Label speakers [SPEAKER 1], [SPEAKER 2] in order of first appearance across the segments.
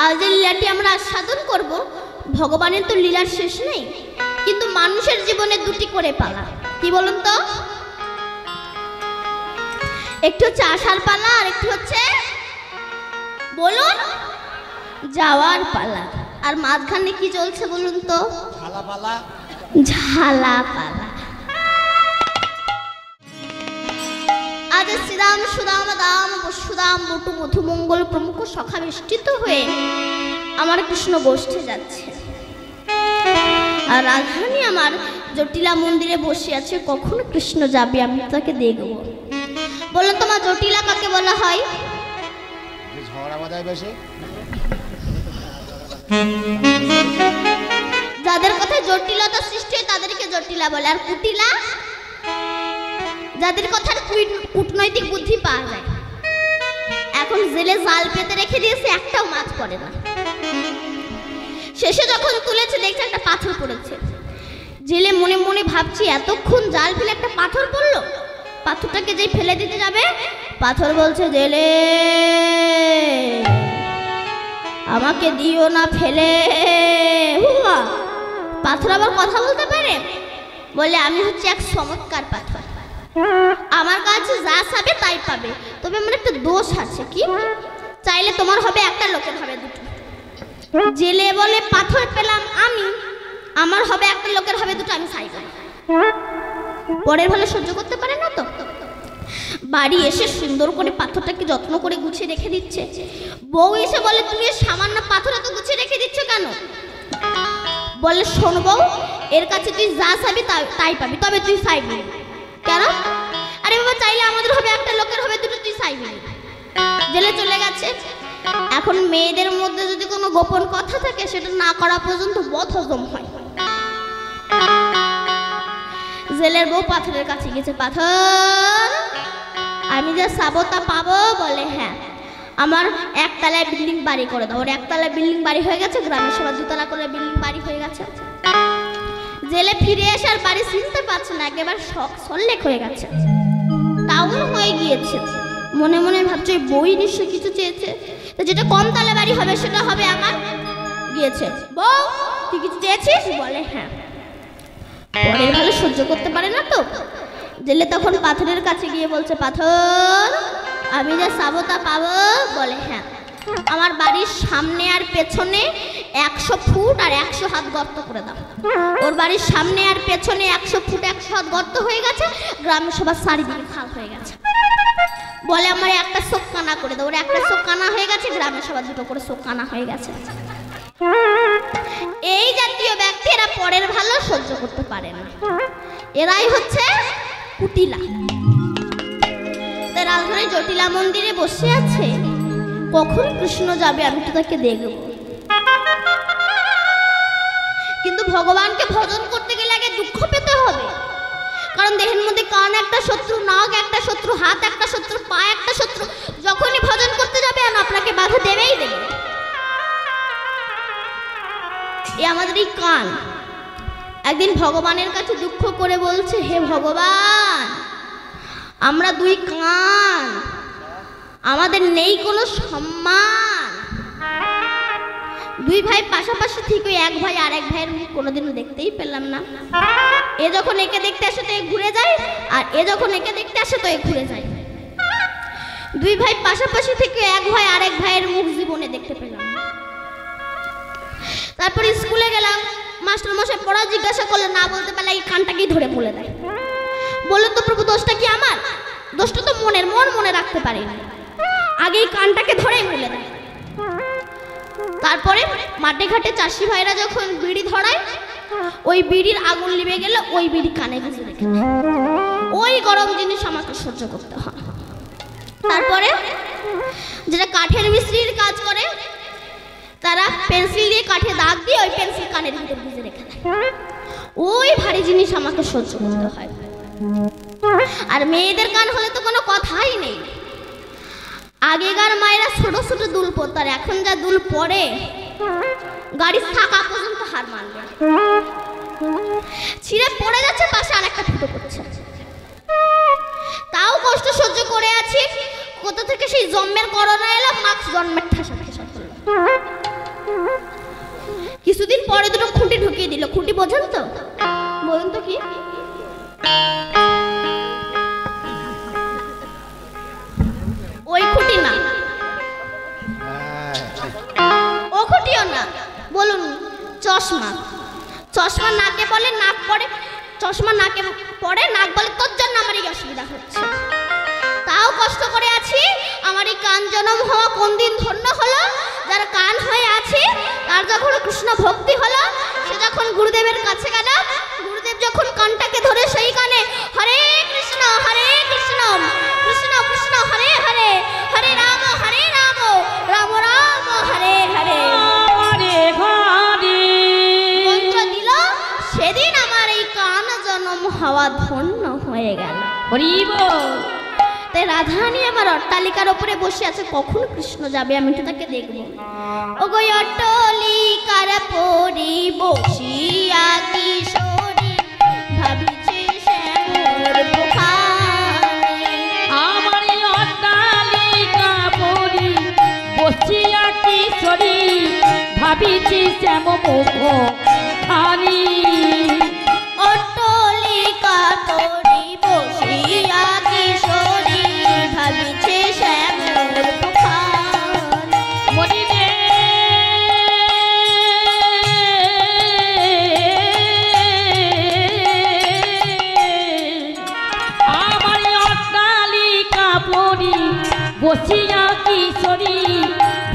[SPEAKER 1] আজ যে লীলাটি আমরা আস্বাদন করব, ভগবানের তো লীলার শেষ নেই, কিন্তু মানুষের জীবনে দুটি করে পালা। কি বলুন তো? একটু হচ্ছে আসার পালা, আর একটু হচ্ছে বলুন যাওয়ার পালা। আর মাঝখানে কি চলছে বলুন তো? ঝালা পালা। ঝালা পালা। আজ শ্রীরাম সুদাম দাম বসুদাম বটু মধুমঙ্গল প্রমুখ সখা বেষ্টিত হয়ে আমার কৃষ্ণ গোষ্ঠী যাচ্ছে, আর রাধারানী আমার জটিলা মন্দিরে বসে আছে। কখন কৃষ্ণ যাবে আমি তাকে দেখব। বলুন তোমার জটিলা কাকে বলা হয়? যাদের কথায় জটিলতা সৃষ্টি হয় তাদেরকে জটিলা বলে। আর কুটিলা যাদের কথার কূটনৈতিক বুদ্ধি পাওয়া যায়। এখন জেলে জাল পেতে রেখে দিয়েছে, একটাও মাছ পড়ে না। শেষে যখন তুলেছে দেখছে একটা পাথর পড়েছে। জেলে মনে মনে ভাবছি এতক্ষণ জাল ফেলে একটা পাথর পড়লো। পাথরটাকে যেই ফেলে দিতে যাবে, পাথর বলছে জেলে আমাকে দিও না ফেলে। পাথর আবার কথা বলতে পারে? বলে আমি হচ্ছে এক চমৎকার পাথর, আমার কাছে যা চাবে তাই পাবে, তবে আমার একটা দোষ আছে। কি? চাইলে তোমার হবে একটা, লোকের হবে দুটো। জেলে বলে পাথর পেলাম আমি, আমার হবে একটা, লোকের হবে দুটো, আমি চাইব। পরের ভালো সহ্য করতে পারে না তো। বাড়ি এসে সুন্দর করে পাথরটাকে যত্ন করে গুছিয়ে রেখে দিচ্ছে। বউ এসে বলে তুমি সামান্য পাথর এত গুছিয়ে রেখে দিচ্ছ কেন? বলে শোন বউ, এর কাছে তুই যা চাবি তাই পাবি, তবে তুই চাইবি। কেন? আরে বাবা, চাইলে আমাদের হবে একটা, লোকের হবে দুটো, তুই চাইবি। জেলে চলে গেছে। এখন মেয়েদের মধ্যে যদি কোনো গোপন কথা থাকে, সেটা না করা পর্যন্ত বদহজম হয়। জেলের বউ পাথরের কাছে গেছে। পাথর, আমি যে চাবো তা পাবো? বলে হ্যাঁ, আমার একতলায় বিল্ডিং বাড়ি করে দাও। ওর একতলায় বিল্ডিং বাড়ি হয়ে গেছে, গ্রামের সবার দুতলা করে বিল্ডিং বাড়ি হয়ে গেছে। জেলে ফিরে এসে আর বাড়ি চিনতে পারছে না, একেবারে সল্লেখ হয়ে গেছে, টাউন হয়ে গিয়েছে। মনে মনে ভাবছে বই নিশ্চয় কিছু চেয়েছে, যেটা কম তলা বাড়ি হবে সেটা হবে আমার। গিয়েছে, বউ তুই কিছু চেয়েছিস? বলে হ্যাঁ। পরের ভালো সহ্য করতে পারে না তো। জেলে তখন পাথরের কাছে গিয়ে বলছে পাথর, আমি যা চাবো তা পাবো? বলে হ্যাঁ, আমার বাড়ির সামনে আর পেছনে 100 ফুট আর 100 হাত গর্ত করে দাও। ওর বাড়ির সামনে আর পেছনে 100 ফুট 100 হাত গর্ত হয়ে গেছে, গ্রামের সবার চারিদিকে খাল হয়ে গেছে। বলে আমার একটা চোখ কানা করে দাও। ওর একটা চোখ কানা হয়ে গেছে, গ্রামের সবার দুটো করে চোখ কানা হয়ে গেছে। এই জাতীয় ব্যক্তি এরা পরের ভালো সহ্য করতে পারে না, এরাই হচ্ছে কুটিলা। রাজধানী জটিলা মন্দিরে বসে আছে, কখন কৃষ্ণ যাবে আমি তো তাকে দেখব। কিন্তু ভগবানকে ভজন করতে গেলে আগে দুঃখ পেতে হবে, কারণ দেহের মধ্যে কান একটা শত্রু, নাক একটা শত্রু, হাত একটা শত্রু, পা একটা শত্রু। যখনই ভজন করতে যাবে আপনাকে বাধা দেবেই দেবে। এ আমাদের এই কান একদিন ভগবানের কাছে দুঃখ করে বলছে, হে ভগবান, আমরা দুই কান, আমাদের নেই কোনো সম্মান। দুই ভাই পাশাপাশি ঠিক ওই এক ভাই আর এক ভাইয়ের মুখ কোনোদিনও দেখতেই পেলাম না। এ যখন একে দেখতে আসে তো এ ঘুরে যায়, আর এ যখন একে দেখতে আসে তো এ ঘুরে যায়। দুই ভাই পাশাপাশি থেকে এক ভাই আর এক ভাইয়ের মুখ জীবনে দেখতে পেলাম। তারপর স্কুলে গেলাম, মাস্টার মশাই পড়া জিজ্ঞাসা করলে না বলতে পারলে এই কানটাকেই ধরে বলে দেয়। বললেন তো প্রভু, দোষটা কি আমার? দোষটা তো মনের, মনে রাখতে পারি না, আগে এই কানটাকে ধরেই বলে দেয়। তারপরে মাঠে ঘাটে চাষি ভাইরা যখন বিড়ি ধরায়, ওই বিড়ির আগুন লিবে গেলে ওই বিড়ি কানে গুঁজে রেখে দেয়। ওই গরম জিনিস আমাকে সহ্য করতে হয়। তারপরে যেটা কাঠের মিস্ত্রির কাজ করে, তারা পেন্সিল দিয়ে কাঠে দাগ দিয়ে ওই পেন্সিল কানের ভিতর গুঁজে রেখে দেয়। ওই ভারী জিনিস আমাকে সহ্য করতে হয়। আর মেয়েদের কান হলে তো কোনো কথাই নেই। আগেকার মায়েরা ছোট ছোট দুল পরত, আর এখন যা দুল পরে গাড়ির থাকা পর্যন্ত হার মানবে। ছিঁড়ে পড়ে যাচ্ছে, পাশে আর একটা ফুটো করছে, তাও কষ্ট সহ্য করে আছি। কোথা থেকে সেই জন্মের করোনা এলো, মাস্ক জন্মের ঠাসা ঠাসা করলো। কিছুদিন পরে দুটো খুঁটি ঢুকিয়ে দিল। খুঁটি বোঝেন তো? বলুন তো কি? ওই খুঁটি না, ও খুঁটিও না। বলুন চশমা। চশমা নাকে বলে, নাক পড়ে, চশমা নাকে পড়ে, নাক বলে তোর জন্য আমার এই অসুবিধা হচ্ছে। তাও কষ্ট করে আছি। আমার এই কান জনম হওয়া কোন দিন ধন্য হলো? যার কান হয়ে আছে তার যখন কৃষ্ণ ভক্তি হলো, সে যখন গুরুদেবের কাছে গেল, গুরুদেব যখন কানটাকে ধরে সেই কানে হরে কৃষ্ণ কৃষ্ণ কৃষ্ণ হরে হরে, হরে রাম রাম রাম হরে হরে মন্ত্র দিল, সেদিন আমার এই কান জনম হওয়া ধন্য হয়ে গেল। তাই রাধারানী আমার অট্টালিকার উপরে বসে আছে, কখন কৃষ্ণ যাবে আমি তো তাকে দেখবো। ও গো অট্টালিকার পরে বসিয়া কিশোরী ভাবিছে শ্যামর মুখানি।
[SPEAKER 2] আমার অট্টালিকা পরে বসিয়া কিশোরী ভাবিছি শ্যাম মুখানি।
[SPEAKER 1] অট্টালিকা পরে বসিয়া কিশোরী ভাবিছে শ্যামর মুখানি।
[SPEAKER 2] মরিলে আমার অট্টালিকা পরে বসিয়া কিশোরী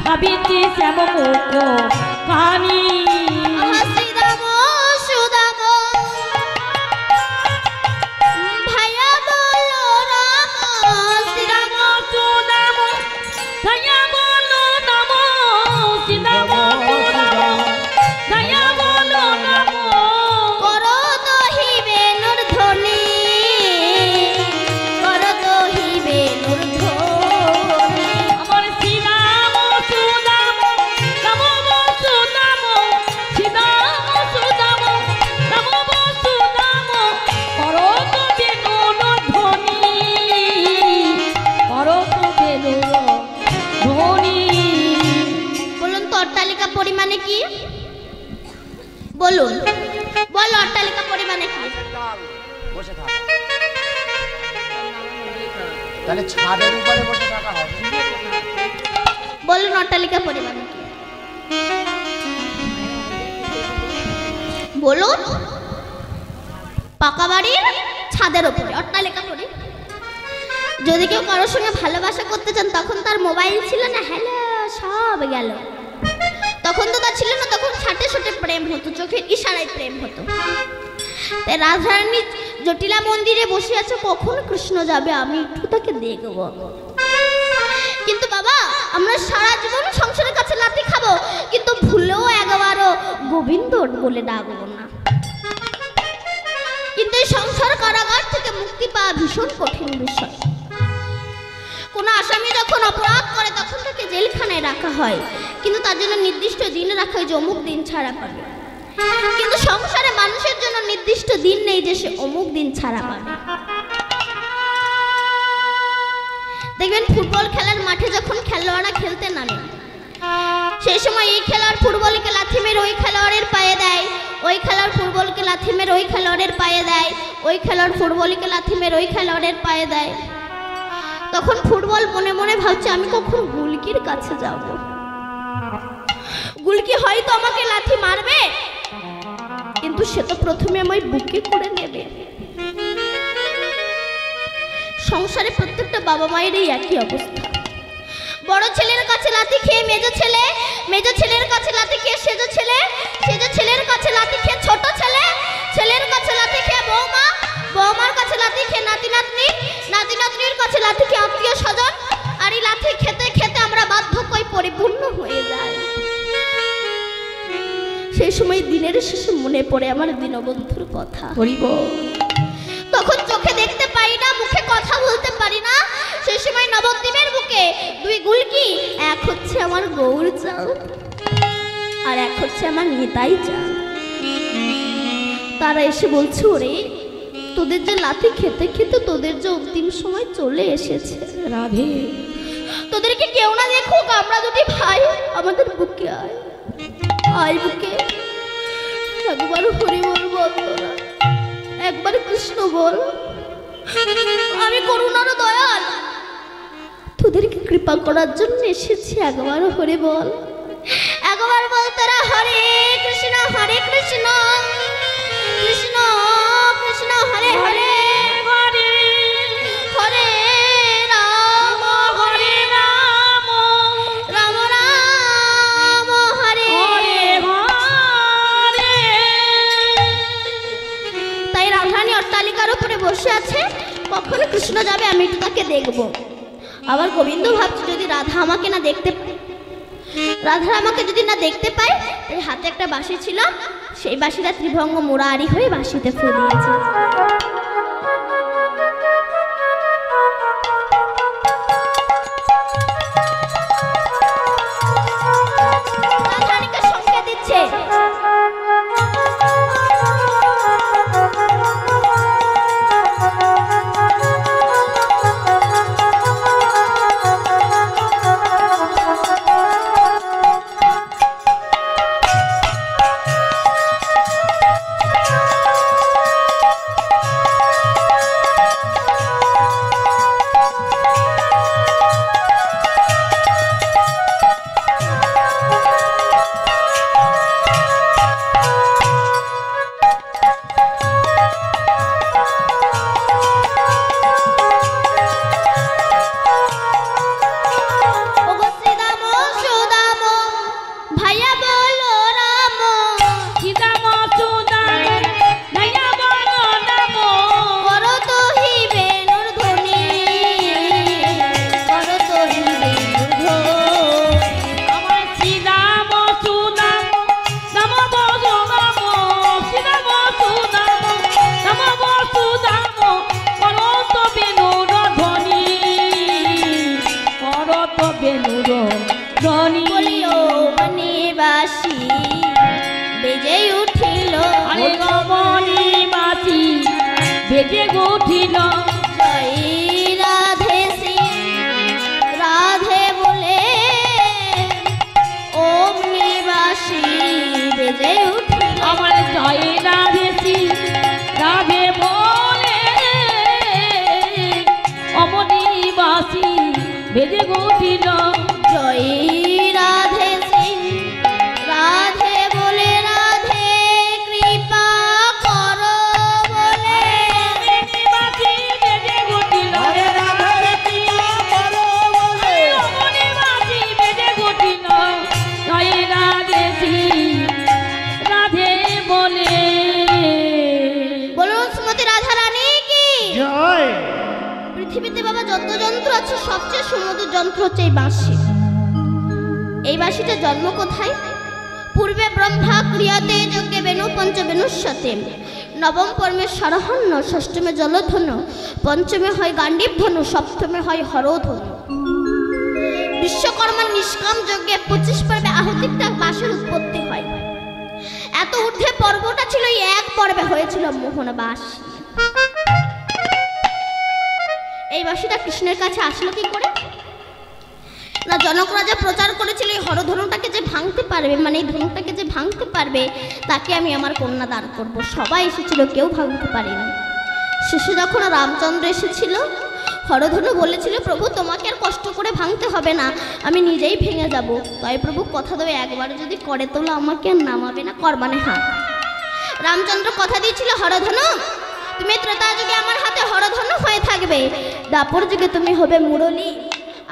[SPEAKER 2] ভাবিছি শ্যাম মুখানি।
[SPEAKER 1] শ্রীরাম সুদাম ভাইয়া বলো রাম, শ্রীরাম
[SPEAKER 2] সুদাম দয়া বলো নম, সীতাম সুদাম দয়া বলো নম।
[SPEAKER 1] করো দহিবে ধ্বনি, করো দহিবে ধ্বনি।
[SPEAKER 2] আমার শ্রীরাম সুদাম নম সুদাম, শ্রীরাম সুদাম নম সুদাম, করো তো বেনুর ধ্বনি, করো তো বেনুর ধ্বনি।
[SPEAKER 1] বলুন তো অট্টালিকা পরিমাণে কি? বলুন, বলো অট্টালিকা পরিমাণে কি?
[SPEAKER 3] বসে থাকা, তাহলে ছাদের উপরে বসে থাকা হবে।
[SPEAKER 1] বলুন অট্টালিকা পরিমাণে কি? বলুন। পাকা বাড়ির ছাদের উপরে অট্টালিকা পরি। যদি কেউ কারোর সঙ্গে ভালোবাসা করতে চান, তখন তার মোবাইল ছিল না, হ্যালো সব গেল। তখন তো তা ছিল না, তখন ছাটে ছাটে প্রেম হতো, চোখের ইশারায় প্রেম হতো। তাই রাধারানী জটিলা মন্দিরে বসে আছে, কখন কৃষ্ণ যাবে আমি একটু তাকে দেখব। কিন্তু বাবা, আমরা সারা জীবন সংসারের কাছে লাথি খাবো, কিন্তু ভুলেও একবারও গোবিন্দ বলে ডাকবো না। কিন্তু এই সংসার কারাগার থেকে মুক্তি পাওয়া ভীষণ কঠিন বিষয়। কোনো আসামি যখন অপরাধ করে তখন তাকে জেলখানায় রাখা হয়, কিন্তু তার জন্য নির্দিষ্ট দিন রাখা হয় যে অমুক দিন ছাড়া পাবে। কিন্তু সংসারে মানুষের জন্য নির্দিষ্ট দিন নেই যে সে অমুক দিন ছাড়া পাবে। দেখবেন ফুটবল খেলার মাঠে যখন খেলোয়াড়রা খেলতে নামে, সেই সময় এই খেলোয়াড় ফুটবলকে লাথি মেরে ওই খেলোয়াড়ের পায়ে দেয়, ওই খেলোয়াড় ফুটবলকে লাথি মেরে ওই খেলোয়াড়ের পায়ে দেয়, ওই খেলোয়াড় ফুটবলকে লাথি মেরে ওই খেলোয়াড়ের পায়ে দেয়। তখন ফুটবল মনে মনে ভাবছে আমি কখন গুলকির কাছে যাব, গুলকি হয়তো আমাকে লাথি মারবে, কিন্তু সে তো প্রথমে আমায় বুকে করে নেবে। সংসারে প্রত্যেকটা বাবা মায়ের এই একই অবস্থা। বড় ছেলের কাছে লাথি খেয়ে মেজো ছেলে, মেজো ছেলের কাছে লাথি খেয়ে সেজো ছেলে, সেজো ছেলের কাছে লাথি খেয়ে ছোট ছেলে, ছেলের কাছে লাথি খেয়ে বৌমা, বৌমার কাছে লাথি খেয়ে নাতি নাতনি, নাতি নাতনির কাছে লাথি খেয়ে আত্মীয় স্বজন। আর এই লাথি খেতে খেতে আমরা বার্ধক্যই পরিপূর্ণ হয়ে যাই। সেই সময় দিনের শেষে মনে পড়ে আমার দীনবন্ধুর কথা। তখন চোখে দেখতে পাই না, মুখে কথা বলতে পারি না। সেই সময় নবদ্বীপের বুকে দুই গুলকি, এক হচ্ছে আমার গৌর চাঁদ আর এক হচ্ছে আমার নিতাই চাঁদ। তারা এসে বলছে, ওরে তোদের যে লাথি খেতে খেতে তোদের যে অন্তিম সময় চলে এসেছে,
[SPEAKER 2] রাধে
[SPEAKER 1] তোদেরকে কেউ না দেখুক, আমরা দুটি ভাই আমাদের বুকে আয়। আই বুকে একবার হরি বল বন্দনা, একবার কৃষ্ণ বল। আমি করুণার দয়াল, তোদেরকে কৃপা করার জন্য এসেছি। একবার হরি বল, একবার বল তোরা হরে কৃষ্ণ কৃষ্ণ কৃষ্ণ হরে হরে,
[SPEAKER 2] হরে
[SPEAKER 1] হরে রাম
[SPEAKER 2] হরে রাম
[SPEAKER 1] রাম রাম হরে
[SPEAKER 2] হরে হরে।
[SPEAKER 1] তাই রাধারানী অট্টালিকার উপরে বসে আছে, কখন কৃষ্ণ যাবে আমি একটু তাকে দেখব। আবার গোবিন্দ ভাবছে যদি রাধা আমাকে না দেখতে পায়, রাধা আমাকে যদি না দেখতে পায়, তাই হাতে একটা বাঁশি ছিল, সেই বাঁশিটা ত্রিভঙ্গ মোড়াআড়ি হয়ে বাঁশিতে ফু দিয়েছে। রাধারানীকে সঙ্গে দিচ্ছে। ওগো শ্রীদাম সুদাম ভাইয়া বলো রাম,
[SPEAKER 2] সীতাম সুদাম ভাইয়া বলো রাম,
[SPEAKER 1] করো তো হিবেনুর ধ্বনি, করো তো হিবেনুর ধ্বনি।
[SPEAKER 2] আমার সীতাম সুদাম নাম বলো রাম, সীতাম সুদাম নাম বসুদাম, করো তো বেনুর ধ্বনি, করো তো বেনুর ধ্বনি।
[SPEAKER 1] বলিও মনিবাসী বেজে উঠিল,
[SPEAKER 2] আরে গমনি বাসি বেজে উঠিল,
[SPEAKER 1] জয় রাধে শ্রী রাধে বলে ওম নিবাসী বেজে উঠিল।
[SPEAKER 2] আমার জয় রাধেছি রাধে বলে অমনিবাসী বেজে উঠিল,
[SPEAKER 1] জয় রাধে শ্রী রাধে বলে রাধে কৃপা করো বলে,
[SPEAKER 2] অমনিবাসী বেজে উঠিল, অমনিবাসী বেজে উঠিল, জয় রাধেছি রাধে বলে।
[SPEAKER 1] বলুন শ্রীমতী রাধা রানী কি
[SPEAKER 3] জয়।
[SPEAKER 1] পৃথিবীতে বাবা যত যন্ত্র আছে সবচেয়ে সুমধুর যন্ত্র হচ্ছে এই বাঁশি। এই বাঁশিটা জন্ম কোথায়? পূর্বে ব্রহ্মা ক্রিয়াতে যজ্ঞে বেনু পঞ্চবেনুষ্যতে, নবম পর্মে সরহন্য, ষষ্ঠমে জলধনু, পঞ্চমে হয় গান্ডীব ধনু, সপ্তমে হয় হরধনু। বিশ্বকর্মার নিষ্কাম যজ্ঞে 25 পর্বে আহুতিটা বাঁশের উৎপত্তি হয়। এত ঊর্ধ্বে পর্বটা ছিল, এই এক পর্বে হয়েছিল মোহন বাঁশি। এই বাঁশিটা কৃষ্ণের কাছে আসলো কি করে? না জনক রাজা প্রচার করেছিল এই হরধনুটাকে যে ভাঙতে পারবে, মানে এই ধনুটাকে যে ভাঙতে পারবে তাকে আমি আমার কন্যা দান করব। সবাই এসেছিল, কেউ ভাঙতে পারেনি। শেষে যখন রামচন্দ্র এসেছিল, হরধনু বলেছিল প্রভু তোমাকে আর কষ্ট করে ভাঙতে হবে না, আমি নিজেই ভেঙে যাব। তাই প্রভু কথা দেবে একবার যদি করে তোলো আমাকে আর নামাবে না, করবানে হাত। রামচন্দ্র কথা দিয়েছিল হরধনু তুমি ত্রেতা যুগে আমার হাতে হরধনু হয়ে থাকবে, দাপর যুগে তুমি হবে মুরলী,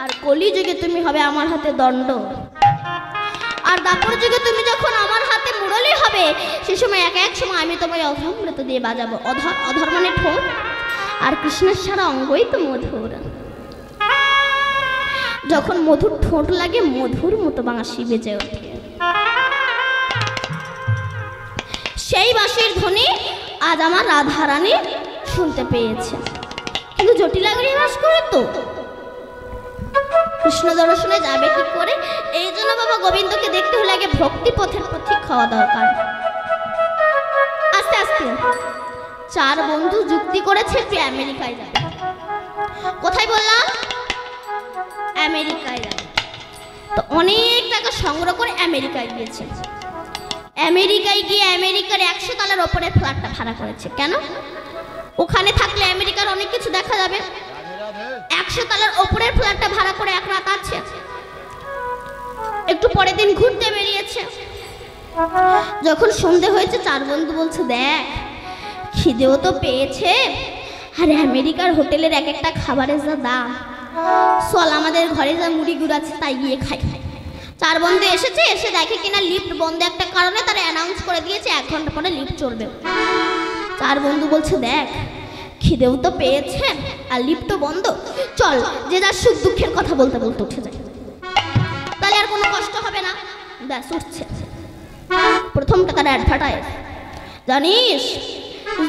[SPEAKER 1] আর কলি যুগে তুমি হবে আমার হাতে দণ্ড। আর দাপর যুগে তুমি যখন আমার হাতে মুরলী হবে, সে সময় এক সময় আমি তোমায় অধমৃত দিয়ে বাজাবো। অধর মানে ঠোঁট, আর কৃষ্ণের সারা অঙ্গই তো মধুর। যখন মধুর ঠোঁট লাগে মধুর মতো বাঁশি বেজে ওঠে। সেই বাঁশির ধ্বনি আজ আমার রাধারানী শুনতে পেয়েছে। কিন্তু জটিলাগড়ি বাস করে তো কৃষ্ণ দর্শনে যাবে কি করে? এই জন্য বাবা গোবিন্দকে দেখতে হলে আগে ভক্তি পথের পথিক হওয়া দরকার। আস্তে আস্তে 4 বন্ধু যুক্তি করেছে তুই আমেরিকায় যাবে। কোথায় বললাম? আমেরিকায় যাবে। তো অনেক টাকা সংগ্রহ করে আমেরিকায় গিয়েছে। আমেরিকায় গিয়ে আমেরিকার 100 তলার ওপরে ফ্ল্যাটটা ভাড়া করেছে। কেন? ওখানে থাকলে আমেরিকার অনেক কিছু দেখা যাবে। 100 তলার ওপরের ফ্ল্যাটটা ভাড়া করে এক রাত আছে। একটু পরের দিন ঘুরতে বেরিয়েছে। যখন সন্ধে হয়েছে 4 বন্ধু বলছে, দেখ খিদেও তো পেয়েছে, আর আমেরিকার হোটেলের এক একটা খাবারের যা দাম, চল আমাদের ঘরে যা মুড়ি গুড় আছে তাই গিয়ে খাই। 4 বন্ধু এসেছে, এসে দেখে কিনা লিফট বন্ধ একটা কারণে তারা অ্যানাউন্স করে দিয়েছে 1 ঘন্টা পরে লিফট চলবে। 4 বন্ধু বলছে, দেখ খিদেও তো পেয়েছে আর লিফটও বন্ধ, চল যে যার সুখ দুঃখের কথা বলতে বলতে উঠে যায়, তাহলে আর কোনো কষ্ট হবে না। ব্যাস উঠছে। প্রথমটা তার অ্যাডভার্টাইজ, জানিস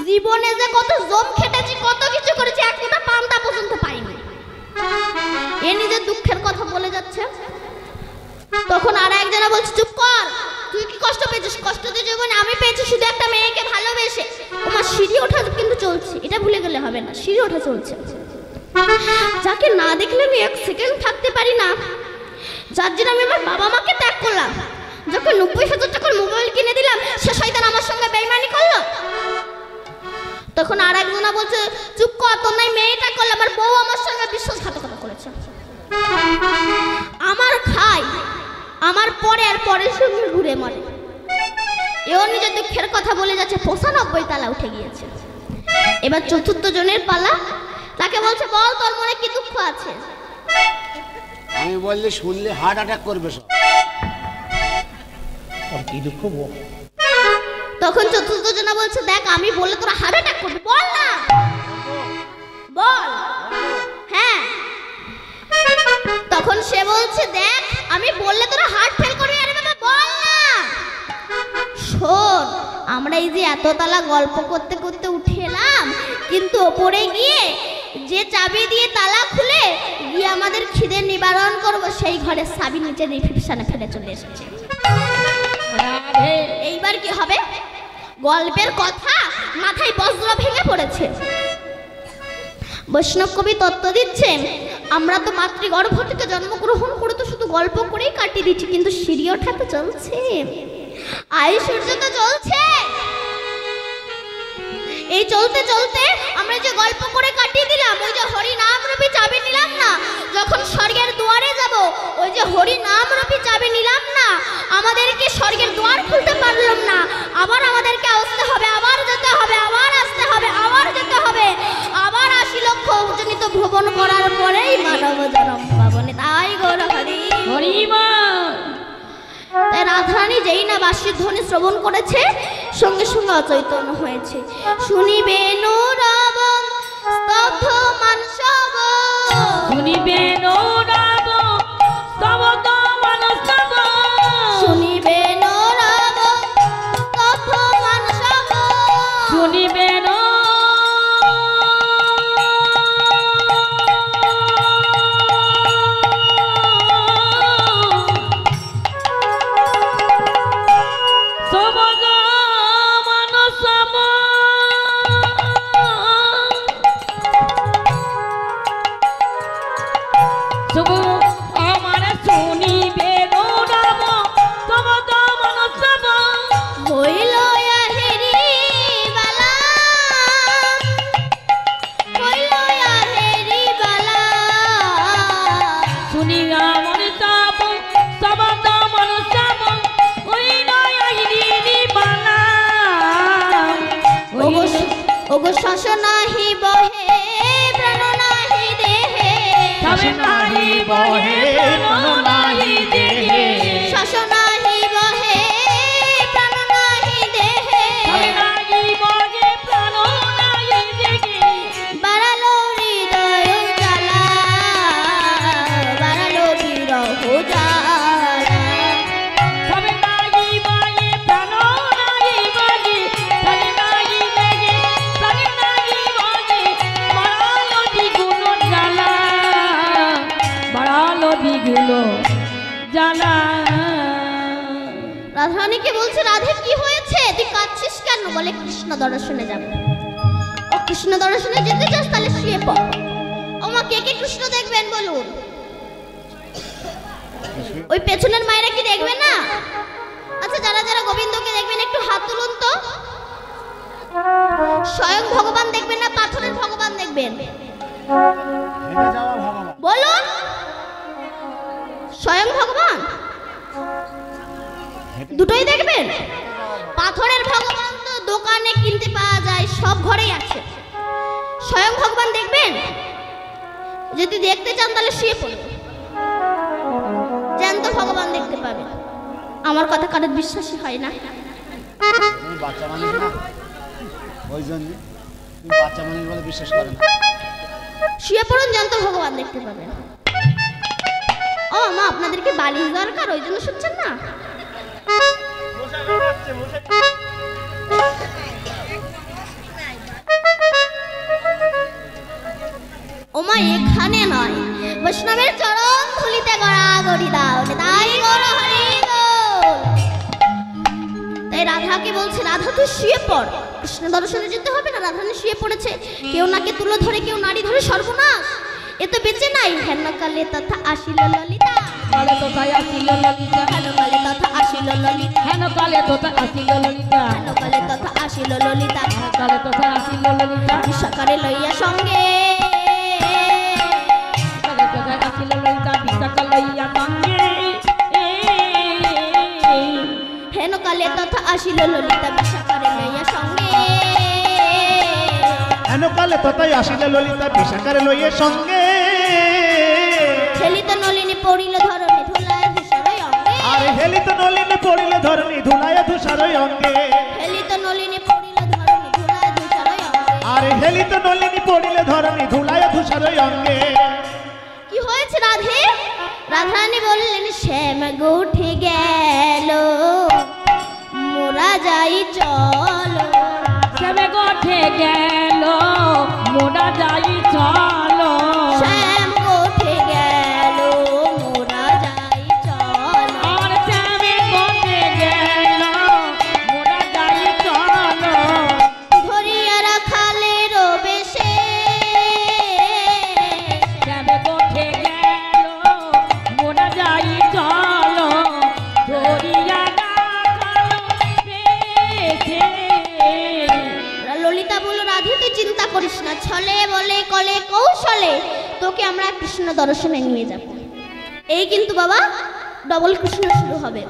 [SPEAKER 1] জীবনে যে কত জম খেটেছি, কত কিছু করেছি, একটা পান্তা পর্যন্ত পাইনি। এ নিজের দুঃখের কথা বলে যাচ্ছে। তখন আর একজনা বলছে, চুপ কর, তুই কি কষ্ট পেয়েছিস? কষ্ট তো জীবনে আমি পেয়েছি শুধু একটা মেয়েকে ভালোবেসে। আমার সিঁড়ি ওঠা কিন্তু চলছে, এটা ভুলে গেলে হবে না, সিঁড়ি ওঠা চলছে। যাকে না দেখলে আমি 1 সেকেন্ড থাকতে পারি না, যার জন্য আমি আমার বাবা মাকে ত্যাগ করলাম, যখন 90,000 টাকার মোবাইল কিনে দিলাম, সে শয়তান আমার সঙ্গে বেইমানি করলো। তখন আর একজনা বলছে, চুপ কর, তোর নাই মেয়েটা করলো, আমার বউ আমার সঙ্গে বিশ্বাসঘাতকতা করেছে। আমার খাই, আমার পরে আর পরের সঙ্গে ঘুরে মরে। এও নিজের দুঃখের কথা বলে যাচ্ছে। 95 তলা উঠে গিয়েছে। এবার 4র্থ জনের পালা। তাকে বলছে, বল তোর মনে কি দুঃখ আছে?
[SPEAKER 3] আমি বললে শুনলে হার্ট অ্যাটাক করবে সব।
[SPEAKER 4] কি দুঃখ বল।
[SPEAKER 1] তখন 4র্থ জনা বলছে, দেখ আমি বললে তোরা হার্ট অ্যাটাক করবি, বল না, বল। হ্যাঁ। তখন সে বলছে, দেখ আমি বললে তোরা হার্ট ফেল করবি, আরে বাবা বল না। শোন, আমরা এই যে এততলা গল্প করতে করতে উঠে এলাম, কিন্তু ওপরে গিয়ে যে চাবি দিয়ে তালা খুলে গিয়ে আমাদের খিদে নিবারণ করব, সেই ঘরের চাবি নিচে রিসেপশনে ফেলে চলে এসেছে। এইবার কি হবে? গল্পের কথা মাথায় বজ্র ভেঙে পড়েছে। বৈষ্ণব কবি তত্ত্ব দিচ্ছেন, আমরা তো মাতৃগর্ভ থেকে জন্মগ্রহণ করে তো শুধু গল্প করেই কাটিয়ে দিচ্ছি, কিন্তু সিঁড়ি ওঠা তো চলছে, আয়ু সূর্য তো চলছে। এই চলতে চলতে আমরা যে গল্প করে কাটিয়ে দিলাম, ওই যে হরি নাম রূপী চাবি নিলাম না, যখন স্বর্গের দুয়ারে যাব, ওই যে হরি নাম রূপী চাবি নিলাম না, আমাদেরকে স্বর্গের দুয়ার খুলতে পারলাম না, আবার আমাদেরকে আসতে হবে, আবার যেতে হবে, আবার আসতে হবে, আবার যেতে হবে, আবার 80 লক্ষ জনিত ভ্রমণ করার পরেই মানব জন্ম পাবনে। তাই গৌর হরি
[SPEAKER 2] হরিমা।
[SPEAKER 1] তাই রাধারানী যেই না বাঁশির ধ্বনি শ্রবণ করেছে, সঙ্গে সঙ্গে অচৈতন্য হয়েছে। শুনিবেন রব স্তব্ধ মানসব,
[SPEAKER 2] শুনিবেন রব স্তব্ধ মানসব,
[SPEAKER 1] শুনিবেন রব স্তব্ধ মানসব,
[SPEAKER 2] শুনিবেন
[SPEAKER 1] ওগো শ্বাস নাহি বহে প্রাণ নাহি দেহে,
[SPEAKER 2] শ্বাস নাহি বহে প্রাণ নাহি দেহে,
[SPEAKER 1] শ্বাস নাহি বহে প্রাণ নাহি দেহে,
[SPEAKER 2] নাহি বহে প্রাণ নাহি দেহে,
[SPEAKER 1] বাড়ালো হৃদয় জ্বালা, বাড়ালো বিরহ জ্বালা,
[SPEAKER 2] সবে নাহি বহে প্রাণ নাহি বহে, সবে নাহি দেহে, সবে নাহি বহে, বাড়ালো দ্বিগুণ জ্বালা, বাড়ালো দ্বিগুণ জ্বালা।
[SPEAKER 1] রাধারানীকে বলছে, রাধে কি হয়েছে, তুই কাঁদছিস কেন? বলে কৃষ্ণ দর্শনে যাবে। ও কৃষ্ণ দর্শনে যেতে চাস, তাহলে শুয়ে পড়। ও মা, কে কে কৃষ্ণ দেখবেন বলুন? ওই পেছনের মায়েরা কি দেখবে না? আচ্ছা, যারা যারা গোবিন্দকে দেখবেন একটু হাত তুলুন তো। স্বয়ং ভগবান দেখবেন না পাথরের ভগবান দেখবেন?
[SPEAKER 3] হেঁটে যাওয়া ভগবান।
[SPEAKER 1] বলুন, স্বয়ং ভগবান দুটোই দেখবেন? পাথরের ভগবান তো দোকানে কিনতে পাওয়া যায়, সব ঘরেই আছে। স্বয়ং ভগবান দেখবেন? যদি দেখতে চান তাহলে শুয়ে পড়ুন, জ্যান্ত ভগবান দেখতে পাবেন। আমার কথা কারোর বিশ্বাসই হয় না।
[SPEAKER 3] তুমি বাচ্চা মানুষ না, ওই জন্য তুমি বাচ্চা মানুষ বলে বিশ্বাস করে না।
[SPEAKER 1] শুয়ে পড়ুন, জ্যান্ত ভগবান দেখতে পাবেন। ও মা, আপনাদেরকে বালিশ দরকার, ওই জন্য শুচ্ছেন না? ওমা, এখানে নয়, বৈষ্ণবের চরণ ধুলিতে গড়াগড়ি দাও, তাই গড় হরি বল। তাই রাধাকে বলছে, রাধা তুই শুয়ে পড়। কৃষ্ণ দর্শনে যেতে হবে না, রাধানে শুয়ে পড়েছে। কেউ নাকে তুলো ধরে, কেউ নাড়ি ধরে, সর্বনাশ, এ তো বেঁচে নাই। হেন কালে তথা আসিল ললিতা,
[SPEAKER 2] কালে তোতাই আসিল ললিতা,
[SPEAKER 1] হেন কালে তথা আসিল ললিতা,
[SPEAKER 2] হেন কালে তোতা আসিল ললিতা,
[SPEAKER 1] হেন কালে তথা আসিল ললিতা,
[SPEAKER 2] কালে তোতা আসিল ললিতা,
[SPEAKER 1] সকালে লইয়া সঙ্গে,
[SPEAKER 2] কালে তোতা আসিল ললিতা, বিশাখা লইয়া সঙ্গে।
[SPEAKER 1] হেন কালে তথা আসিল ললিতা, বিশাখারে লইয়া সঙ্গে।
[SPEAKER 4] হেন কালে তথাই আসিলে ললিতা বিশাখারে লইয়ে সঙ্গে।
[SPEAKER 1] হেলিত নলিনী পড়িল ধরণী ধুলায় ধূসরই অঙ্গে,
[SPEAKER 4] আরে হেলিত নলিনী পড়িলে ধরণী ধুলায় ধূসরই অঙ্গে।
[SPEAKER 1] হেলিত নলিনী পড়িল ধরণী ধুলায় ধূসরই অঙ্গে।
[SPEAKER 4] আরে হেলিত নলিনী পড়িলে ধরণী ধুলায় ধূসরই অঙ্গে।
[SPEAKER 1] কি হয়েছে রাধে? রাধারানী বললেন, শ্যাম গৌঠে গেল, মোরা যাই চলো।
[SPEAKER 2] শ্যামে গোঠে গেল, মোরা যাই চলো।
[SPEAKER 1] শ্যাম গৌঠে গেল, মোরা যাই চলো।
[SPEAKER 2] আর শ্যামে গোঠে গেল, মোরা যাই চলো।
[SPEAKER 1] ধরিয়া রাখালের বেশে,
[SPEAKER 2] শ্যামে গোঠে গেল, মোরা যাই চলো। ধরিয়া রাখালো বেশে।
[SPEAKER 1] ললিতা বলল, রাধে তুই চিন্তা করিস না, ছলে বলে কলে কৌশলে তোকে আমরা কৃষ্ণ দর্শনে নিয়ে যাব। এই কিন্তু বাবা ডবল কৃষ্ণ শুরু হবে।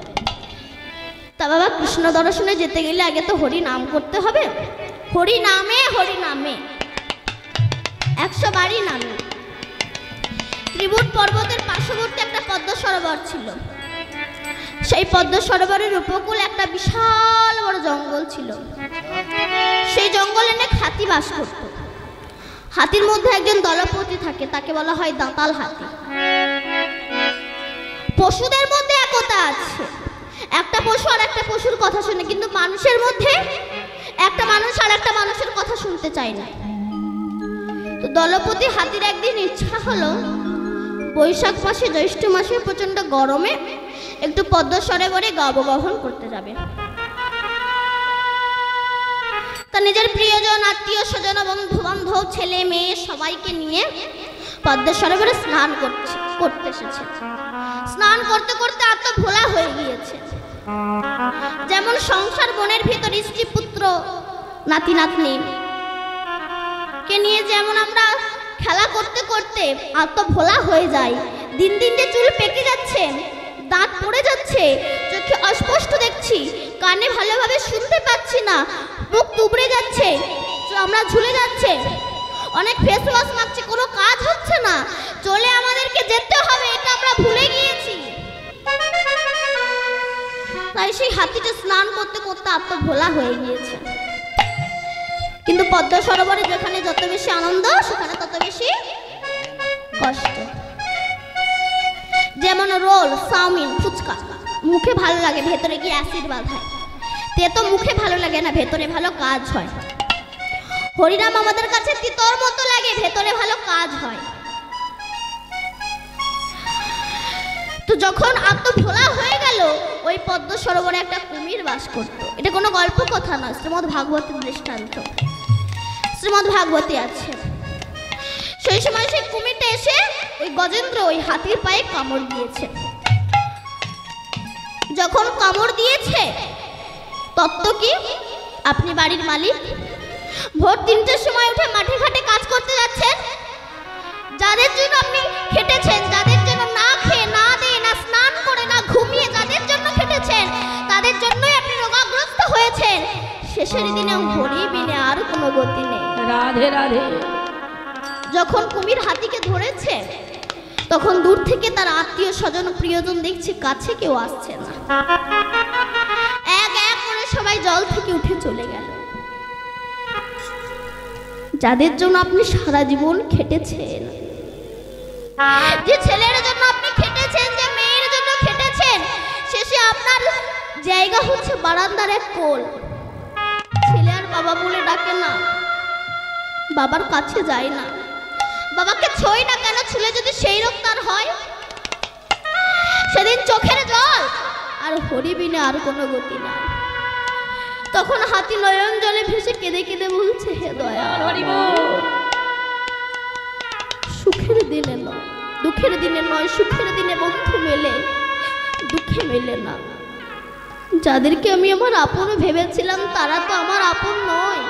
[SPEAKER 1] তা বাবা, কৃষ্ণ দর্শনে যেতে গেলে আগে তো হরি নাম করতে হবে। হরি নামে, হরি নামে 100 বারই নামে। ত্রিভুট পর্বতের পার্শ্ববর্তী একটা পদ্ম সরোবর ছিল। সেই পদ্ম সরোবরের উপকূল একটা বিশাল বড় জঙ্গল ছিল। সেই জঙ্গলে অনেক হাতি বাস করত। হাতির মধ্যে একজন দলপতি থাকে, তাকে বলা হয় দাঁতাল হাতি। পশুদের মধ্যে একতা আছে, একটা পশু আর একটা পশুর কথা শুনে, কিন্তু মানুষের মধ্যে একটা মানুষ আর একটা মানুষের কথা শুনতে চায় না। তো দলপতি হাতির একদিন ইচ্ছা হলো, বৈশাখ মাসে জ্যৈষ্ঠ মাসে প্রচন্ড গরমে একটু পদ্ম সরোবরে গবগাহন করতে যাবে। তা নিজের প্রিয়জন, আত্মীয় স্বজন, বন্ধু বান্ধব, ছেলে মেয়ে সবাইকে নিয়ে পদ্ম সরোবরে স্নান করতে এসেছে। স্নান করতে করতে আত্ম ভোলা হয়ে গিয়েছে। যেমন সংসার বনের ভিতর স্ত্রী পুত্র নাতি নাতনি কে নিয়ে যেমন আমরা খেলা করতে করতে আত্ম ভোলা হয়ে যায়, দিন দিন যে চুল পেকে যাচ্ছে, দাঁত পড়ে যাচ্ছে, চোখে অস্পষ্ট দেখছি, কানে ভালোভাবে শুনতে পাচ্ছি না, মুখ তুবড়ে যাচ্ছে, আমরা ঝুলে যাচ্ছে, অনেক ফেস ওয়াশ মাখছি, কোনো কাজ হচ্ছে না, চলে আমাদেরকে যেতে হবে, এটা আমরা ভুলে গিয়েছি। তাই সেই হাতিটা স্নান করতে করতে আত্ম ভোলা হয়ে গিয়েছে। কিন্তু পদ্ম সরোবরে যেখানে যত বেশি আনন্দ, সেখানে তত বেশি কষ্ট। যেমন রোল, চাউমিন, ফুচকা মুখে ভালো লাগে, ভেতরে গিয়ে অ্যাসিড বাঁধায়। তেতো মুখে ভালো লাগে না, ভেতরে ভালো কাজ হয়। হরিনাম আমাদের কাছে তিতর মতো লাগে, ভেতরে ভালো কাজ হয়। তো যখন আত্ম ভোলা হয়ে গেল, ওই পদ্ম সরোবরে একটা কুমির বাস করত। এটা কোনো গল্প কথা না, শ্রীমদ্ ভাগবতের দৃষ্টান্ত। শ্রীমদ্ ভাগবতী আছে। সেই সময় সেই কুমিরটা এসে ওই গজেন্দ্র, ওই হাতির পায়ে কামড় দিয়েছে। যখন কামড় দিয়েছে তত্ত্ব কি? আপনি বাড়ির মালিক, ভোর 3টের সময় উঠে মাঠে ঘাটে কাজ করতে যাচ্ছেন, যাদের জন্য আপনি খেটেছেন, যাদের জন্য না খেয়ে না দিয়ে না স্নান করে না ঘুমিয়ে যাদের জন্য খেটেছেন, তাদের জন্যই আপনি রোগাগ্রস্ত হয়েছেন। শেষের দিনে হরি বিনে আর কোনো গতি নেই।
[SPEAKER 2] রাধে রাধে।
[SPEAKER 1] যখন কুমির হাতিকে ধরেছে তখন দূর থেকে তার আত্মীয় স্বজন প্রিয়জন দেখছে, কাছে কেউ আসছে না। এক এক করে সবাই জল থেকে উঠে চলে গেল। যাদের জন্য আপনি সারা জীবন খেটেছেন, যে ছেলের জন্য আপনি খেটেছেন, যে মেয়ের জন্য খেটেছেন, শেষে আপনার জায়গা হচ্ছে বারান্দার এক কোল। ছেলে আর বাবা বলে ডাকে না, বাবার কাছে যায় না, বাবাকে ছোঁয় না কেন? ছেলে যদি সেই রোগ তার হয়, সেদিন চোখের জল আর হরিবিনে আর কোনো গতি নাই। তখন হাতি নয়ন জলে ভেসে কেঁদে কেঁদে বলছে, হে দয়া, সুখের দিনে নয়, দুঃখের দিনে নয়, সুখের দিনে বন্ধু মেলে, দুঃখে মেলে না। যাদেরকে আমি আমার আপন ভেবেছিলাম তারা তো আমার আপন নয়।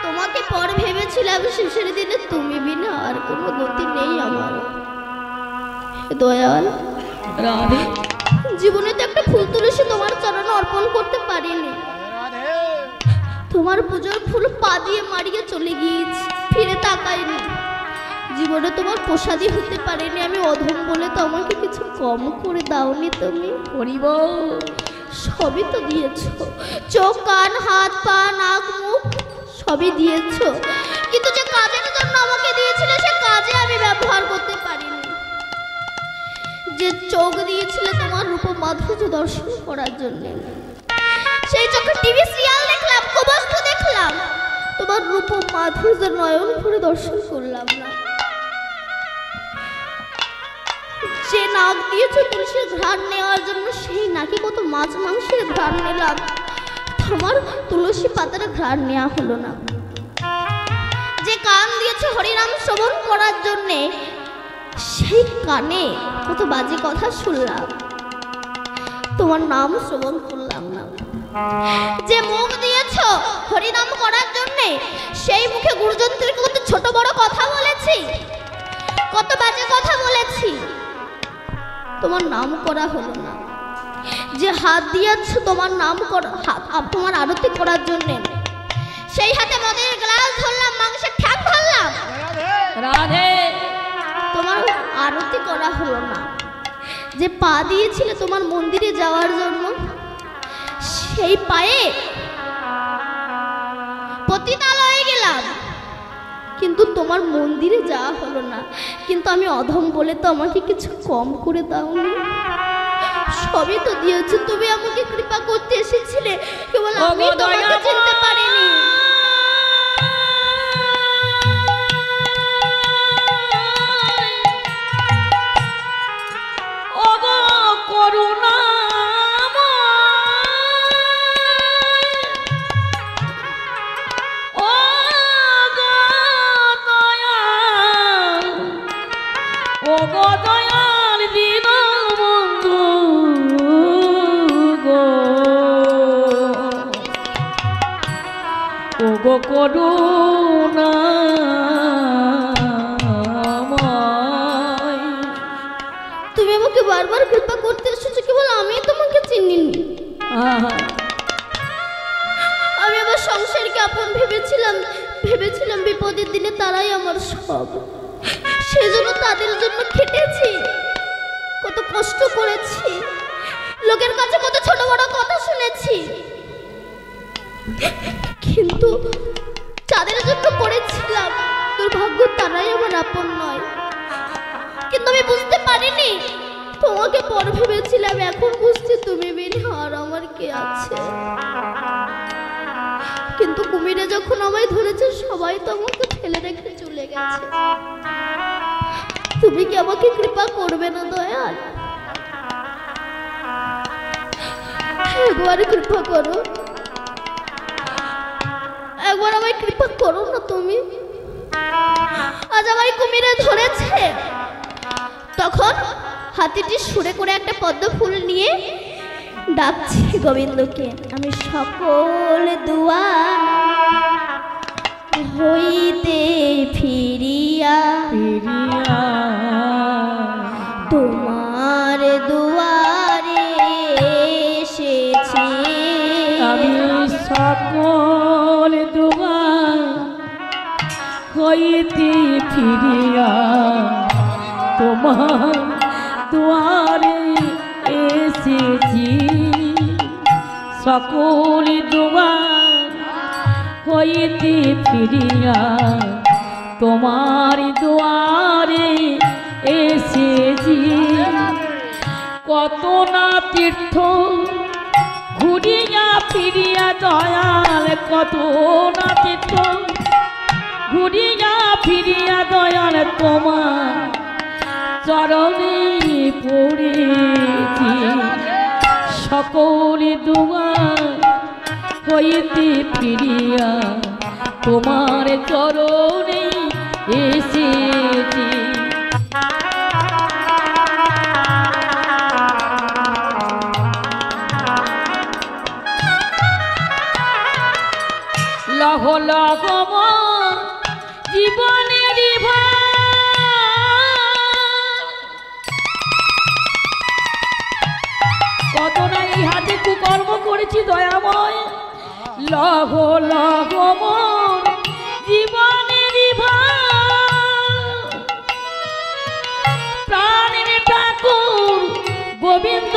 [SPEAKER 1] তোমাকে পর ভেবেছিলাম, শেষের দিনে তুমি বিনা আর কোনো গতি নেই আমার। দয়াল, জীবনে তো একটা ফুল তুলসী তোমার চরণে অর্পণ করতে পারিনি। তোমার পুজোর ফুল পা দিয়ে মারিয়ে চলে গিয়েছি, ফিরে তাকাইনি। জীবনে তোমার প্রসাদী হতে পারিনি আমি, অধম বলে তো আমাকে কিছু কম করে দাওনি তুমি।
[SPEAKER 2] হরিব
[SPEAKER 1] সবই তো দিয়েছো, চোখ কান হাত পা নাক মুখ সবই দিয়েছো, কিন্তু যে কাজের জন্য আমাকে দিয়েছিলে সে কাজে আমি ব্যবহার করতে পারিনি। যে চোখ দিয়েছিলে তোমার রূপ মাধুর্য দর্শন করার জন্য, সেই চোখে টিভি সিরিয়াল দেখলাম, কবস্তু দেখলাম, তোমার রূপ মাধুর্য নয়ন ভরে দর্শন করলাম না। যে নাক দিয়েছো তুলসীর ঘ্রাণ নেওয়ার জন্য, সেই নাকি কত মাছ মাংসের ঘ্রাণ নিলাম, তোমার তুলসী পাতার ঘ্রাণ নেওয়া হলো না। যে কান দিয়েছো হরিনাম শ্রবণ করার জন্যে, সেই কানে কত বাজে কথা শুনলাম, তোমার নাম শ্রবণ করলাম না। যে মুখ দিয়েছো হরিনাম করার জন্যে, সেই মুখে গুরুজনদের কত ছোট বড় কথা বলেছি, কত বাজে কথা বলেছি, তোমার নাম করা হলো না। যে হাত দিয়েছো তোমার নাম তোমার আরতি করার জন্য, সেই হাতে মদের গ্লাস ধরলাম, মাংসের ঠ্যাং ধরলাম,
[SPEAKER 2] রাধে,
[SPEAKER 1] তোমার আরতি করা হলো না। যে পা দিয়েছিলে তোমার মন্দিরে যাওয়ার জন্য, সেই পায়ে পতিতালয়ে গেলাম, কিন্তু তোমার মন্দিরে যাওয়া হলো না। কিন্তু আমি অধম বলে তো আমাকে কিছু কম করে দাওনি, সবই তো দিয়েছো। তুমি আমাকে কৃপা করতে এসেছিলে, কেবল আমি তোমাকে চিনতে পারিনি। তুমি আমাকে বারবার কৃপা করতে এসেছো, কেবল আমি তোমাকে চিনিনি। আমি আমার সংসারকে আপন ভেবেছিলাম বিপদের দিনে তারাই আমার সব। সেজন্য তাদের জন্য খেটেছি, কত কষ্ট করেছি, লোকের কাছে কত ছোট বড় কথা শুনেছি, কিন্তু যাদের জন্য করেছিলাম দুর্ভাগ্য তারাই আমার আপন নয়। কিন্তু আমি বুঝতে পারিনি, তোমাকে পর ভেবেছিলাম, এখন বুঝছি তুমি বিনে আর আমার কে আছে। কিন্তু কুমিরে যখন আমায় ধরেছে সবাই তো আমাকে ফেলে রেখে চলে গেছে। তুমি কি আমাকে কৃপা করবে না দয়াল? একবার কৃপা করো, একবার আমায় কৃপা করো না তুমি। আজ আমায় কুমিরে ধরেছে, তখন হাতিটি সুরে করে একটা পদ্ম ফুল নিয়ে ডাকছে গোবিন্দকে। আমি সকল দুয়ার হইতে ফিরিয়া তোমার দুয়ারে এসেছি।
[SPEAKER 2] আমি সকল দুয়ার হইতে ফিরিয়া তোমার দুয়ারে এসেছি। সকল দুয়ার হইতে ফিরিয়া তোমার দুয়ারে এসেছি। কত না তীর্থ ঘুরিয়া ফিরিয়া দয়াল, কত না তীর্থ ঘুরিয়া ফিরিয়া দয়াল তোমার চরণে পড়েছি। সকল দুয়ার হইতে ফিরিয়া তোমার চরণে এসেছি। লহ লহ জীবনের কত না এই হাতে কুকর্ম করেছি দয়াময়। লহ লহ জীবনের প্রাণের ঠাকুর গোবিন্দ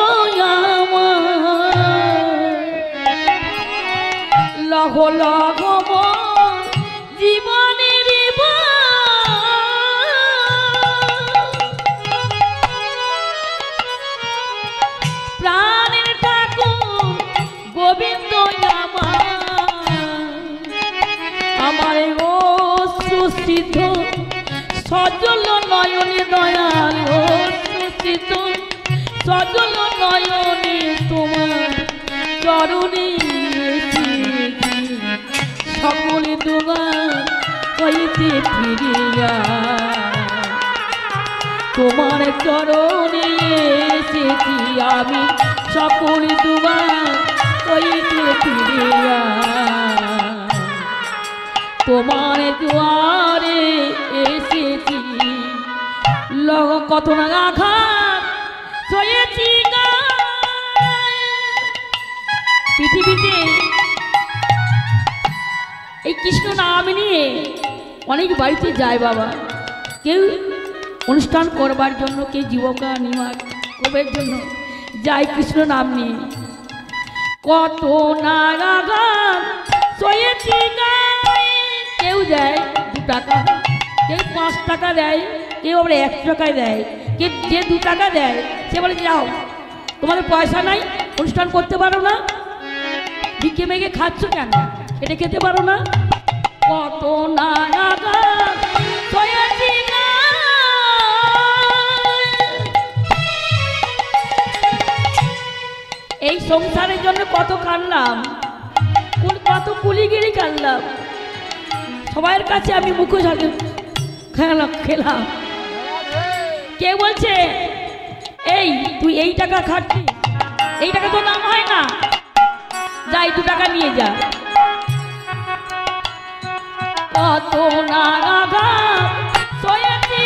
[SPEAKER 2] লহ লহ জীবনের প্রাণের ঠাকুর গোবিন্দ আমার ও সুস্থিত সজল নয়নে দয়াল, ও সুস্থিত সজল নয়নে তোমার চরণে সকল দুয়ার হইতে ফিরিয়া তোমার চরণে এসেছি। আমি সকল দুয়ার হইতে ফিরিয়া তোমার দুয়ারে এসেছি। লগ কত না আঘাত সয়েছি পৃথিবীতে এই কৃষ্ণ নাম নিয়ে অনেক বাড়িতে যায় বাবা। কেউ অনুষ্ঠান করবার জন্য, কেউ জীবিকা নির্বাহ করবার জন্য যায় কৃষ্ণ নাম নিয়ে। কত নাগান সয়েছি কেউ দেয় 2 টাকা, কেউ 5 টাকা দেয়, কেউ আবার 1 টাকায় দেয়। কে যে 2 টাকা দেয় সে বলে যাও তোমাদের পয়সা নাই, অনুষ্ঠান করতে পারো না, ভিক্ষে মেঘে খাচ্ছ কেন, এটা খেতে পারো না। কত নাগান সয়েছি এই সংসারের জন্য কত কাঁদলাম, কত কুলিগিরি কাঁদলাম। সবার কাছে আমি মুখোশ হাতে খেলাম। কে বলছে এই তুই এই টাকা খাচ্ছি, এই টাকা তো নাম হয় না, যাই 2 টাকা নিয়ে যা। কত নাগা সয়েছি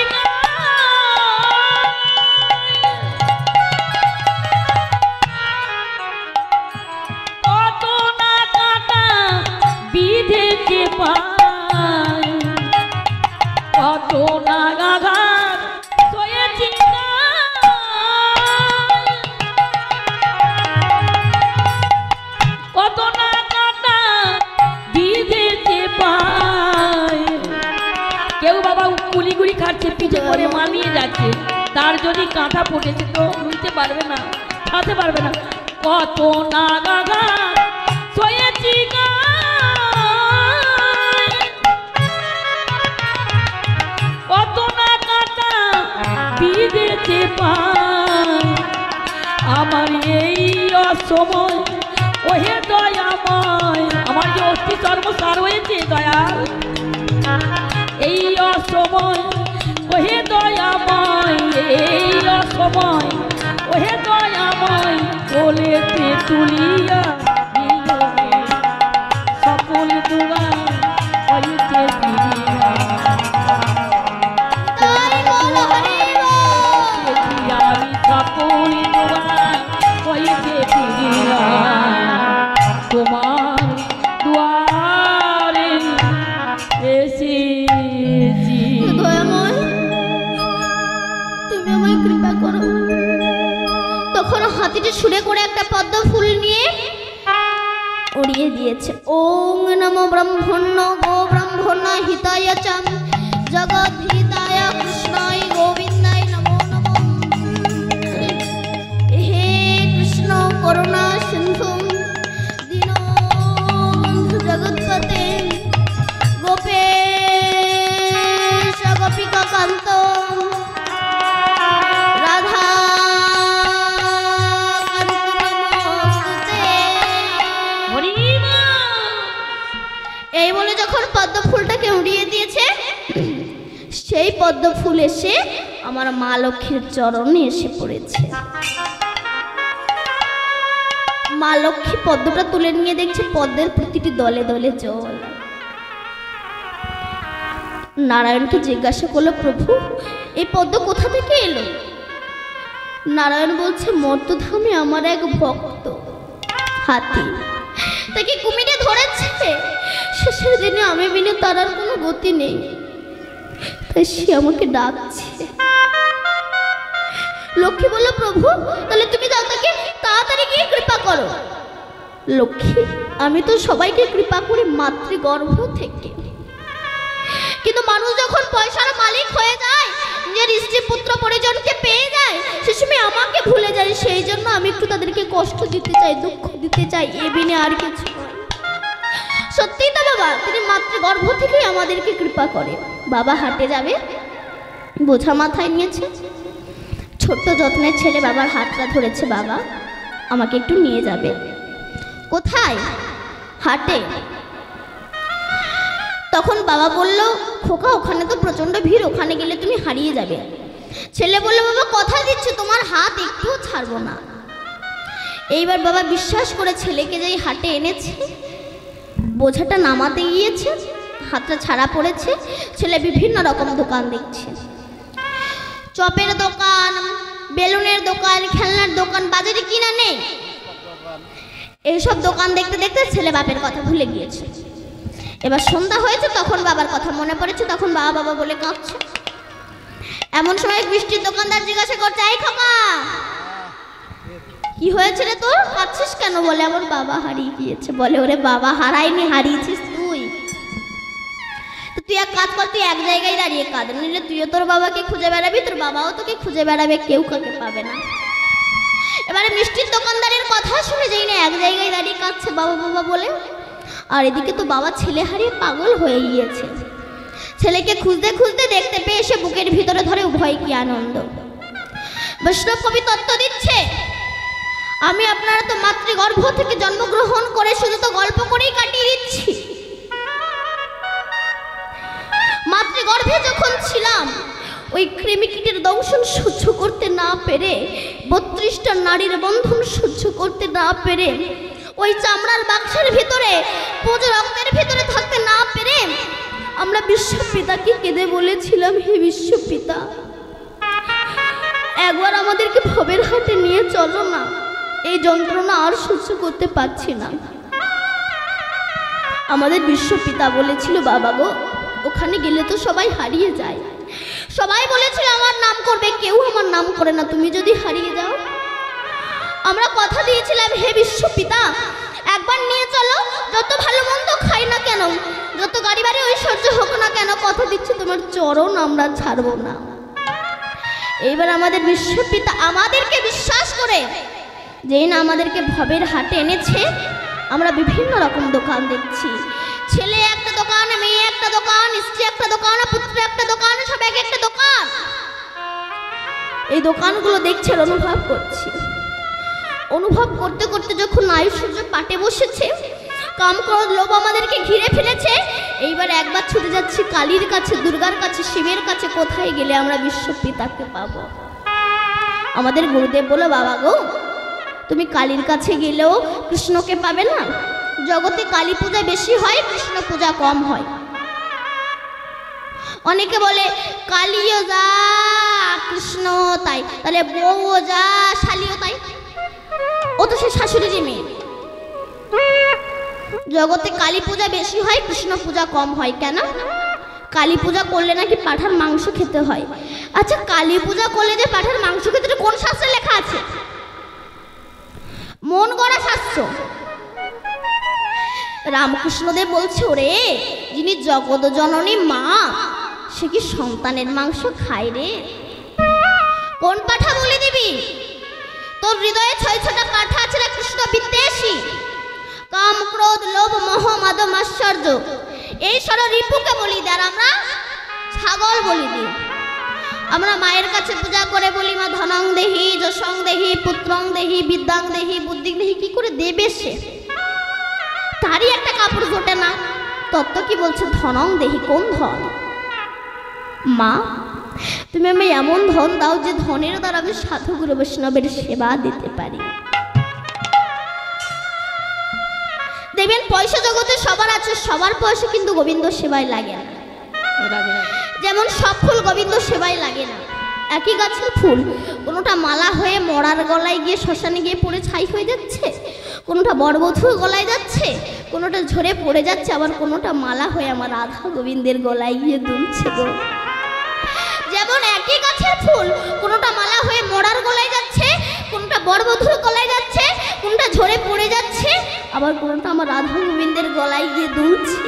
[SPEAKER 2] কত না কাটা বিধেছে পায়, কত নাগা সয়েছি কত না কাটা বিধেছে পায়। কেউ বাবা কুলিগুলি খাচ্ছে, পিঠে করে মানিয়ে যাচ্ছে, তার যদি কাঁথা পড়েছে তো বুঝতে পারবে না, খাতে পারবে না। কত নাগা সয়েছি কত না কাটা বিধেছে পায়। আমার এই অসময় ওহে দয়াময়, আমার যে অস্থি চর্ম সার হয়েছে দয়াল, এই অসময় ওহে দয়াময় এই অসময় ওহে দয়াময় কোলেতে তুলিয়া নিও রে সকল দুয়ার হইতে ফিরিয়া
[SPEAKER 1] তাই বল হরি বল।
[SPEAKER 2] আমি সকল দুয়ার হইতে ফিরিয়া তোমার দুয়ারে এসেছি।
[SPEAKER 1] দয়াময় তুমি আমায় কৃপা করো। তখন হাতিটি সুরে করে একটা পদ্ম ফুল নিয়ে উড়িয়ে দিয়েছে। ওং নমো ব্রহ্মণ্য গো ব্রহ্মণ্য হিতায় চ জগৎ হিতায় কৃষ্ণায় গোবিন্দায় নমো নমঃ। হে কৃষ্ণ করুণা সিন্ধু দীনবন্ধু জগৎপতে গোপেশ গোপিকা কান্ত রাধা এই বলে যখন পদ্ম ফুলটাকে উড়িয়ে দিয়েছে, সেই পদ্ম ফুল এসে আমার মা লক্ষ্মীর চরণে এসে পড়েছে। মা লক্ষ্মী পদ্মটা তুলে নিয়ে দেখছে পদ্মের প্রতিটি দলে দলে জল। নারায়ণকে জিজ্ঞাসা করলো, প্রভু এই পদ্ম কোথা থেকে এলো? নারায়ণ বলছে, মর্তধামে আমার এক ভক্ত হাতি তাকে কুমিরে ধরেছে। শেষের দিনে আমি বিনে তার আর কোনো গতি নেই, তাই সে আমাকে ডাকছে। লক্ষ্মী বলল, প্রভু তাহলে তুমি যাও, তাকে তাড়াতাড়ি গিয়ে কৃপা করো। লক্ষ্মী, আমি তো সবাইকে কৃপা করি মাতৃগর্ভ থেকে, কিন্তু মানুষ যখন পয়সার মালিক হয়ে যায়, নিজের স্ত্রী পুত্র পরিজনকে পেয়ে যায়, সে সময় আমাকে ভুলে যায়। সেই জন্য আমি একটু তাদেরকে কষ্ট দিতে চাই, দুঃখ দিতে চাই, এ বিনে আর কিছু নয়। সত্যিই তো বাবা, তিনি মাতৃগর্ভ থেকেই আমাদেরকে কৃপা করে। বাবা হাটে যাবে, বোঝা মাথায় নিয়েছে, ছোট্ট যত্নের ছেলে বাবার হাতটা ধরেছে, বাবা আমাকে একটু নিয়ে যাবে। কোথায়? হাটে। তখন বাবা বলল, খোকা ওখানে তো প্রচন্ড ভিড়, ওখানে গেলে তুমি হারিয়ে যাবে। ছেলে বলল, বাবা কথা দিচ্ছে তোমার হাত একটুও ছাড়বো না। এইবার বাবা বিশ্বাস করে ছেলেকে যেই হাটে এনেছে, বোঝাটা নামাতে গিয়েছে, হাতটা ছাড়া পড়েছে। ছেলে বিভিন্ন রকম দোকান দেখছে, চপের দোকান, বেলুনের দোকান, খেলনার দোকান, বাজারে কিনা নেই। এইসব দোকান দেখতে দেখতে ছেলে বাপের কথা ভুলে গিয়েছে। এবার সন্ধ্যা হয়েছে, তখন বাবার কথা মনে পড়েছে, তখন বাবা বাবা বলে কাঁদছে। এমন সময় বৃষ্টির দোকানদার জিজ্ঞাসা করছে, এই খোকা কি হয়েছে রে তোর, কাঁদছিস কেন? বলে আমার বাবা হারিয়ে গিয়েছে। বলে, ওরে বাবা হারায়নি, হারিয়েছিস তুই। তো তুই এক কাজ কর, তুই এক জায়গায় দাঁড়িয়ে কাঁদ, নিলে তুইও তোর বাবাকে খুঁজে বেড়াবি, তোর বাবাও তোকে খুঁজে বেড়াবে, কেউ কাকে পাবে না। এবারে মিষ্টির দোকানদারের কথা শুনে যেই না এক জায়গায় দাঁড়িয়ে কাঁদছে বাবা বাবা বলে, আর এদিকে তো বাবা ছেলে হারিয়ে পাগল হয়ে গিয়েছে। ছেলেকে খুঁজতে খুঁজতে দেখতে পেয়ে এসে বুকের ভিতরে ধরে, উভয় কি আনন্দ। বৈষ্ণব কবি তত্ত্ব দিচ্ছে, আমি আপনারা তো মাতৃগর্ভ থেকে জন্মগ্রহণ করে শুধু তো গল্প করেই কাটিয়ে দিচ্ছি। মাতৃগর্ভে যখন ছিলাম, ওই কৃমিকীটের দংশন সহ্য করতে না পেরে, 32টা নারীর বন্ধন সহ্য করতে না পেরে, ওই চামড়ার বাক্সের ভিতরে পুজো রক্তের ভিতরে থাকতে না পেরে, আমরা বিশ্বপিতাকে কেঁদে বলেছিলাম, হে বিশ্বপিতা একবার আমাদেরকে ভবের হাটে নিয়ে চলো না, এই যন্ত্রণা আর সহ্য করতে পারছি না। আমাদের বিশ্বপিতা বলেছিল, বাবা গো ওখানে গেলে তো সবাই হারিয়ে যায়, সবাই বলেছিল আমার নাম করবে, কেউ আমার নাম করে না, তুমি যদি হারিয়ে যাও। আমরা কথা দিয়েছিলাম, হে বিশ্বপিতা একবার নিয়ে চলো, যত ভালো মন্দ খাই না কেন, যত গাড়ি বাড়ি ঐশ্বর্য হোক না কেন, কথা দিচ্ছি তোমার চরণ আমরা ছাড়বো না। এইবার আমাদের বিশ্বপিতা আমাদেরকে বিশ্বাস করে যেই না আমাদেরকে ভবের হাটে এনেছে, আমরা বিভিন্ন রকম দোকান দেখছি। ছেলে একটা দোকান, মেয়ে একটা দোকান, স্ত্রী একটা দোকান, পুত্র একটা দোকান, সব এক একটা দোকান। এই দোকানগুলো দেখছে, অনুভব করছি। অনুভব করতে করতে যখন ঐশ্বর্য পাটে বসেছে, কাম ক্রোধ লোভ আমাদেরকে ঘিরে ফেলেছে। এইবার একবার ছুটে যাচ্ছি কালীর কাছে, দুর্গার কাছে, শিবের কাছে। কোথায় গেলে আমরা বিশ্ব পিতাকে পাবো? আমাদের গুরুদেব বলো, বাবা গো, তুমি কালীর কাছে গেলেও কৃষ্ণকে পাবে না। জগতে কালী পূজা বেশি হয়, কৃষ্ণ পূজা কম হয়। অনেকে বলে কালীও যা কৃষ্ণ তাই, তাহলে বউও যা শালিও তাই। ও তো সে শাশুড়িরই মেয়ে। জগতে কালী পূজা বেশি হয়, কৃষ্ণ পূজা কম হয়। কেন? কালী পূজা করলে নাকি পাঁঠার মাংস খেতে হয়। আচ্ছা, কালী পূজা করলে যে পাঁঠার মাংস খেতে কোন শাস্ত্রে লেখা আছে? মন গড়া শাস্ত্র। রামকৃষ্ণদেব বলছে, ওরে যিনি জগৎ জননী মা, সে কি সন্তানের মাংস খায় রে? কোন পাঠা বলে দিবি? তোর হৃদয়ে ছয় ছটা পাঠা আছে রে কৃষ্ণ বিদ্বেষী। কাম ক্রোধ লোভ মোহ মাদ মাশ্চর্য, এই সরো রিপুকে বলি দেয়। আর আমরা ছাগল বলি দিই। আমরা মায়ের কাছে পূজা করে বলি, মা ধনং দেহি যশং দেহি পুত্রং দেহি বিদ্যাং দেহি বুদ্ধিং দেহি। কি করে দেবে সে? তারই একটা কাপড় ঘটে না। তত্ত্ব কি বলছে? ধনং দেহি। কোন ধন? মা, তুমি আমি এমন ধন দাও যে ধনের দ্বারা আমি সাধু গুরু বৈষ্ণবের সেবা দিতে পারি। দেখবেন পয়সা জগতে সবার আছে, সবার পয়সা কিন্তু গোবিন্দ সেবায় লাগে না। যেমন সব ফুল গোবিন্দ সেবায় লাগে না। একই গাছের ফুল, কোনোটা মালা হয়ে মরার গলায় গিয়ে শ্মশানে গিয়ে পড়ে ছাই হয়ে যাচ্ছে, কোনোটা বরবধূর গলায় যাচ্ছে, কোনোটা ঝরে পড়ে যাচ্ছে, আবার কোনোটা মালা হয়ে আমার রাধা গোবিন্দের গলায় গিয়ে দুলছে গো। যেমন একই গাছের ফুল, কোনোটা মালা হয়ে মরার গলায় যাচ্ছে, কোনটা বরবধূর গলায় যাচ্ছে, কোনটা ঝরে পড়ে যাচ্ছে, আবার কোনটা আমার রাধা গোবিন্দের গলায় গিয়ে দুলছে।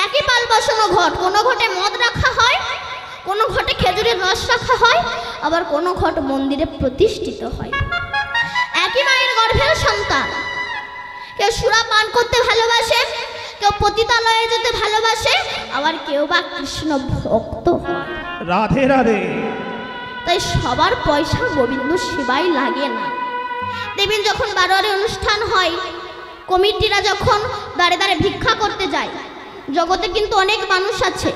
[SPEAKER 1] একই পাল বসানো ঘট, কোনো ঘটে মদ রাখা হয়, কোনো ঘটে খেজুরের রস রাখা হয়, আবার কোনো ঘট মন্দিরে প্রতিষ্ঠিত হয়। একই মায়ের গর্ভের সন্তান, কেউ সুরা পান করতে ভালোবাসে, কেউ পতিতালয়ে যেতে ভালোবাসে, আবার কেউ বা কৃষ্ণ ভক্ত হয়।
[SPEAKER 4] রাধে রাধে।
[SPEAKER 1] তাই সবার পয়সা গোবিন্দ সেবাই লাগে না। দেখবেন যখন বারোয়ারি অনুষ্ঠান হয়, কমিটিরা যখন দাঁড়ে দাঁড়ে ভিক্ষা করতে যায়, জগতে কিন্তু অনেক মানুষ আছে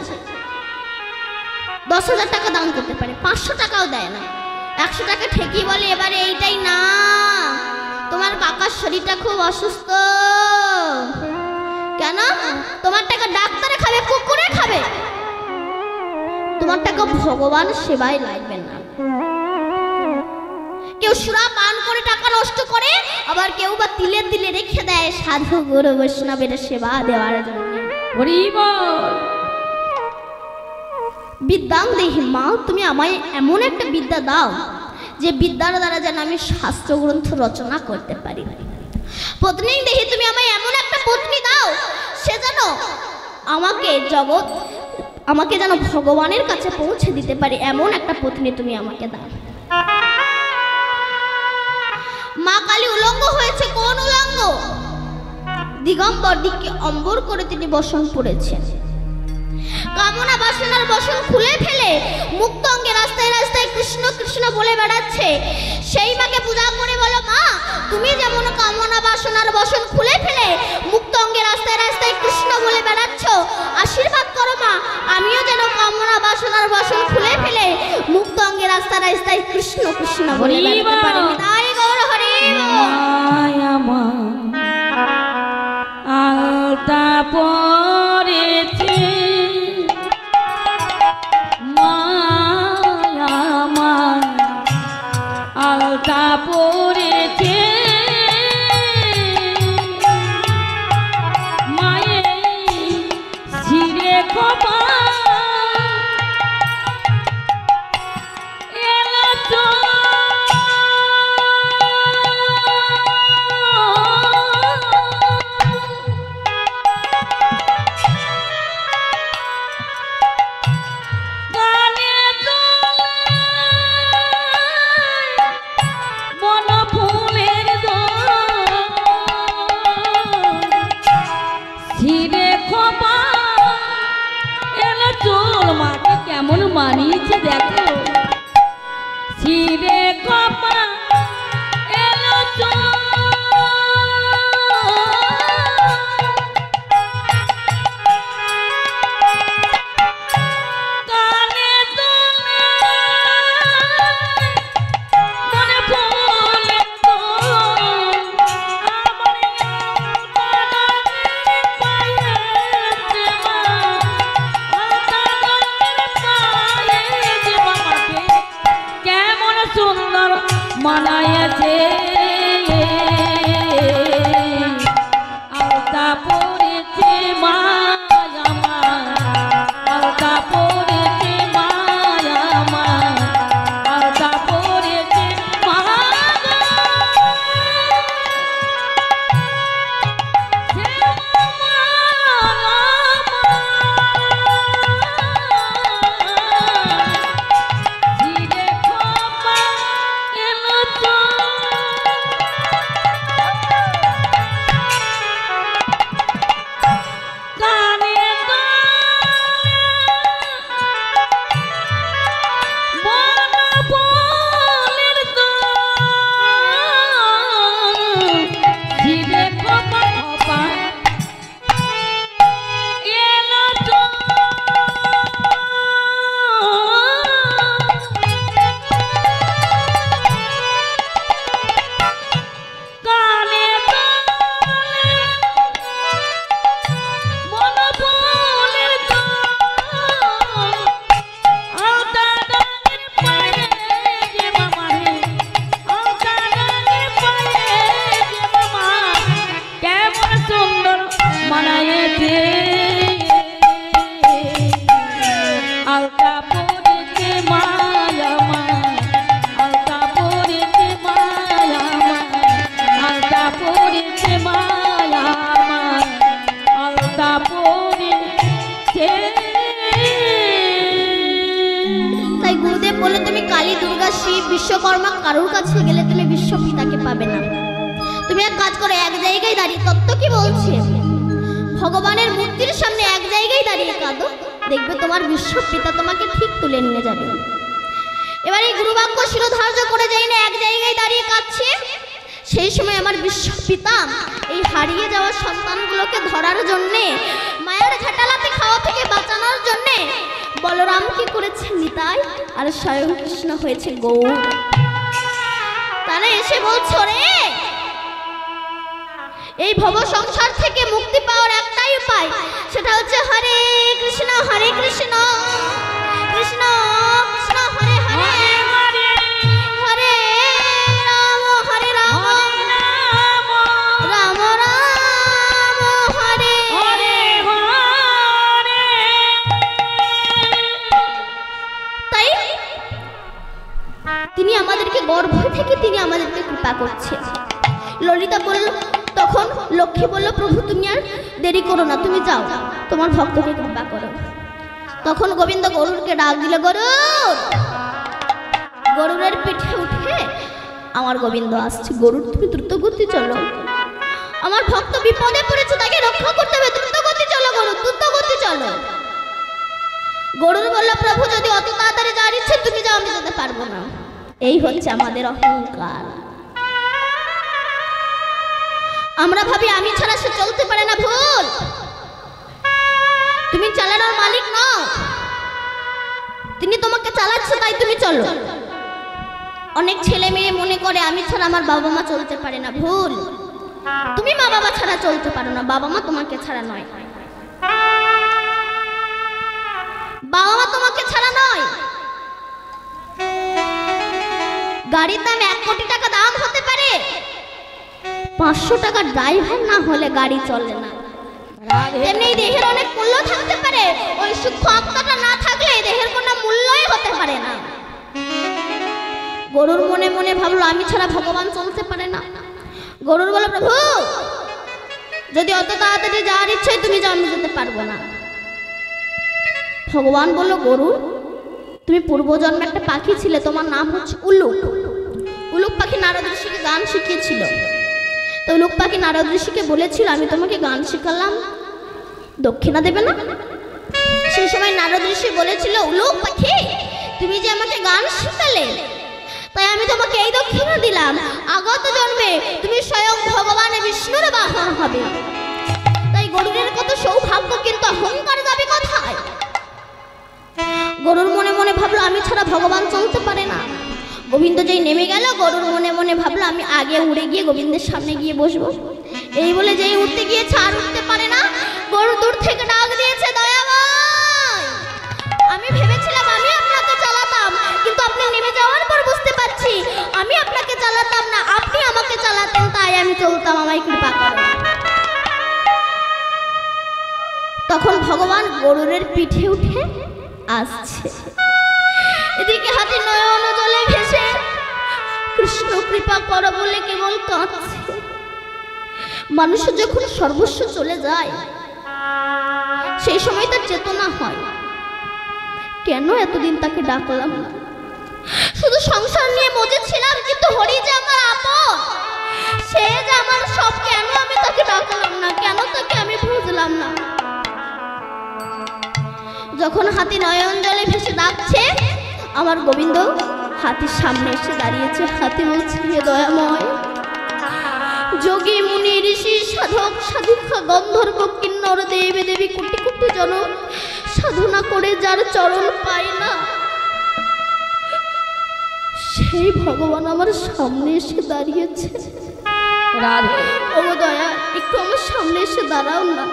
[SPEAKER 1] 10,000 টাকা দান করতে পারে, 500 টাকাও দেয় না, 100 টাকা ঠেকি বলে এবারে এইটাই না, তোমার কাকার শরীরটা খুব অসুস্থ। কেন? তোমার টাকা ডাক্তারে খাবে, কুকুরে খাবে, তোমার টাকা ভগবান সেবায় লাগবে না। কেউ সুরা পান করে টাকা নষ্ট করে, আবার কেউ বা তিলে তিলে রেখে দেয় সাধু গুরু বৈষ্ণবের সেবা দেওয়ার জন্য। বিদ্যাং দেহি। মা, তুমি আমায় এমন একটা বিদ্যা দাও যে বিদ্যার দ্বারা যেন আমি শাস্ত্র গ্রন্থ রচনা করতে পারি। পত্নী দেহি। তুমি আমায় এমন একটা পত্নী দাও সে যেন আমাকে যেন ভগবানের কাছে পৌঁছে দিতে পারে, এমন একটা পত্নী তুমি আমাকে দাও। মা কালী উলঙ্গ হয়েছে। কোন উলঙ্গ? দিগম্বর, দিককে অম্বর করে তিনি বসন পড়েছেন। কামনা বাসনার বসন খুলে ফেলে মুক্ত অঙ্গে রাস্তায় রাস্তায় কৃষ্ণ কৃষ্ণ বলে বেড়াচ্ছে। সেই মাকে পূজা করে বলো, মা তুমি যেমন কামনা বাসনার বসন খুলে ফেলে মুক্ত অঙ্গে রাস্তায় রাস্তায় কৃষ্ণ বলে বেড়াচ্ছ, আশীর্বাদ করো মা আমিও যেন কামনা বাসনার বসন খুলে ফেলে মুক্ত অঙ্গে রাস্তায় রাস্তায় কৃষ্ণ কৃষ্ণ বলে বেড়াতে পারি। তাই গৌর হরি
[SPEAKER 2] আলতা পরেছে আলতা পরেছে মায়ে শিরে কপা এলো তো ফুলের
[SPEAKER 1] বিশ্বকর্মা কারোর কাছে গেলে তুমি বিশ্বপিতাকে পাবে না। তুমি এক কাজ করো, এক জায়গায় দাঁড়িয়ে, তত্ত্ব কি বলছে, ভগবানের মূর্তির সামনে এক জায়গায় দাঁড়িয়ে কাঁদো, দেখবে তোমার বিশ্বপিতা তোমাকে ঠিক তুলে নিয়ে যাবে। এবার এই গুরুবাক্য শিরোধার্য করে যাই না, এক জায়গায় দাঁড়িয়ে কাঁদছে। সেই সময় আমার বিশ্বপিতা এই হারিয়ে যাওয়া সন্তানগুলোকে ধরার জন্যে, মায়ের ঝাঁটালাতে খাওয়া থেকে বাঁচানোর জন্যে বলরাম কি করেছে নিতাই, আর স্বয়ং কৃষ্ণ হয়েছে গৌর। তারা এসে বলছো রে, এই ভব সংসার থেকে মুক্তি পাওয়ার একটাই উপায়, সেটা হচ্ছে হরে কৃষ্ণ কৃষ্ণ কৃষ্ণ হরে হরে, হরে রাম রাম রাম হরে হরে। তাই তিনি আমাদেরকে গর্ভ থেকে তিনি আমাদেরকে কৃপা করছে। ললিতা বলল, তখন লক্ষ্মী বলল, প্রভু তুমি আর দেরি করো না, তুমি যাও, তোমার ভক্তকে কৃপা করো। তখন গোবিন্দ গরুরকে ডাক দিল, গরুর। গরুরের পিঠে উঠে আমার গোবিন্দ আসছে। গরুর তুমি দ্রুত গতি চলো, আমার ভক্ত বিপদে পড়েছে, তাকে রক্ষা করতে হবে, দ্রুত গতি চলো গরু, দ্রুত গতি চলো। গরুর বলল, প্রভু যদি অত তাড়াতাড়ি যাওয়ার ইচ্ছে তুমি যাও, আমি যেতে পারবো না। এই হচ্ছে আমাদের অহংকার। আমরা ভাবি আমি ছাড়া সে চলতে পারে না, ভুল। তুমি চালানোর মালিক নও, তিনি তোমাকে চালাচ্ছে, তাই তুমি চলো। অনেক ছেলে মেয়ে মনে করে আমি ছাড়া আমার বাবা মা চলতে পারে না, ভুল। তুমি মা বাবা ছাড়া চলতে পারো না, বাবা মা তোমাকে ছাড়া নয়, বাবা মা তোমাকে ছাড়া নয়। গাড়ির দাম 1 কোটি টাকা দাম হতে পারে, 500 টাকা ড্রাইভার না হলে গাড়ি চলে না। তেমনি দেহের অনেক মূল্য থাকতে পারে, ওই সূক্ষ্ম আত্মাটা না থাকলে দেহের কোনো মূল্যই হতে পারে না। গরুর মনে মনে ভাবলো আমি ছাড়া ভগবান চলতে পারে না। গরুর বলো, প্রভু যদি অত তাড়াতাড়ি যাওয়ার ইচ্ছে তুমি যাও, আমি যেতে পারবো না। ভগবান বলল, গরু তুমি পূর্বজন্মে একটা পাখি ছিলে, তোমার নাম হচ্ছে উলুক। উলুক পাখি নারদ ঋষিকে গান শিখিয়েছিল। তো উলুক পাখি নারদ ঋষিকে বলেছিল, আমি তোমাকে গান শেখালাম, দক্ষিণা দেবে না? সেই সময় নারদ ঋষি বলেছিল, উলুক পাখি তুমি যে আমাকে গান শেখালে, তাই আমি তোমাকে এই দক্ষিণা দিলাম, আগত জন্মে তুমি স্বয়ং ভগবান বিষ্ণুর বাহন হবে। তাই গরুরের কত সৌভাগ্য, কিন্তু অহংকার যাবে কোথায়? গরুর মনে মনে ভাবলো আমি ছাড়া ভগবান চলতে পারে না। গোবিন্দ যেই নেমে গেল, গরুর মনে মনে ভাবলো আমি আগে উড়ে গিয়ে গোবিন্দের সামনে গিয়ে বসবো। এই বলে যেই উঠতে গিয়েছে আর উঠতে পারে না, গরু দূর থেকে ডাক দিয়েছে, দয়াময়। আমি ভেবেছিলাম আমি আপনাকে চালাতাম, কিন্তু আপনি নেমে যাওয়ার পর বুঝতে পারছি আমি আপনাকে চালাতাম না, আপনি আমাকে চালাতেন, তাই আমি চলতাম, আমায় কৃপা করুন। তখন ভগবান গরুরের পিঠে উঠে আসছে। এদিকে হাতি নয়ন জলে ভেসে কৃষ্ণ কৃপা করো বলে কেবল কাঁদছে। মানুষের যখন সর্বস্ব চলে যায়, সেই সময় তার চেতনা হয়, কেন এতদিন তাকে ডাকলাম না? শুধু সংসার নিয়ে মজে ছিলাম, কিন্তু হরি যে আমার আপন, সে যে আমার সব, কেন আমি তাকে ডাকলাম না? কেন তাকে আমি বুঝলাম না? যখন হাতি নয়ন জলে ভেসে ডাকছে, আমার গোবিন্দ হাতির সামনে এসে দাঁড়িয়েছে। হাতি বলছে, হে দয়াময়, যোগী মুনি ঋষি সাধক সাধিকা গন্ধর্ব কিন্নর দেবী দেবী কোটি কোটি জন সাধনা করে যার চরণ পায় না, সেই ভগবান আমার সামনে এসে দাঁড়িয়েছে।
[SPEAKER 2] রাধে,
[SPEAKER 1] ও দয়া, একটু আমার সামনে এসে দাঁড়াও না,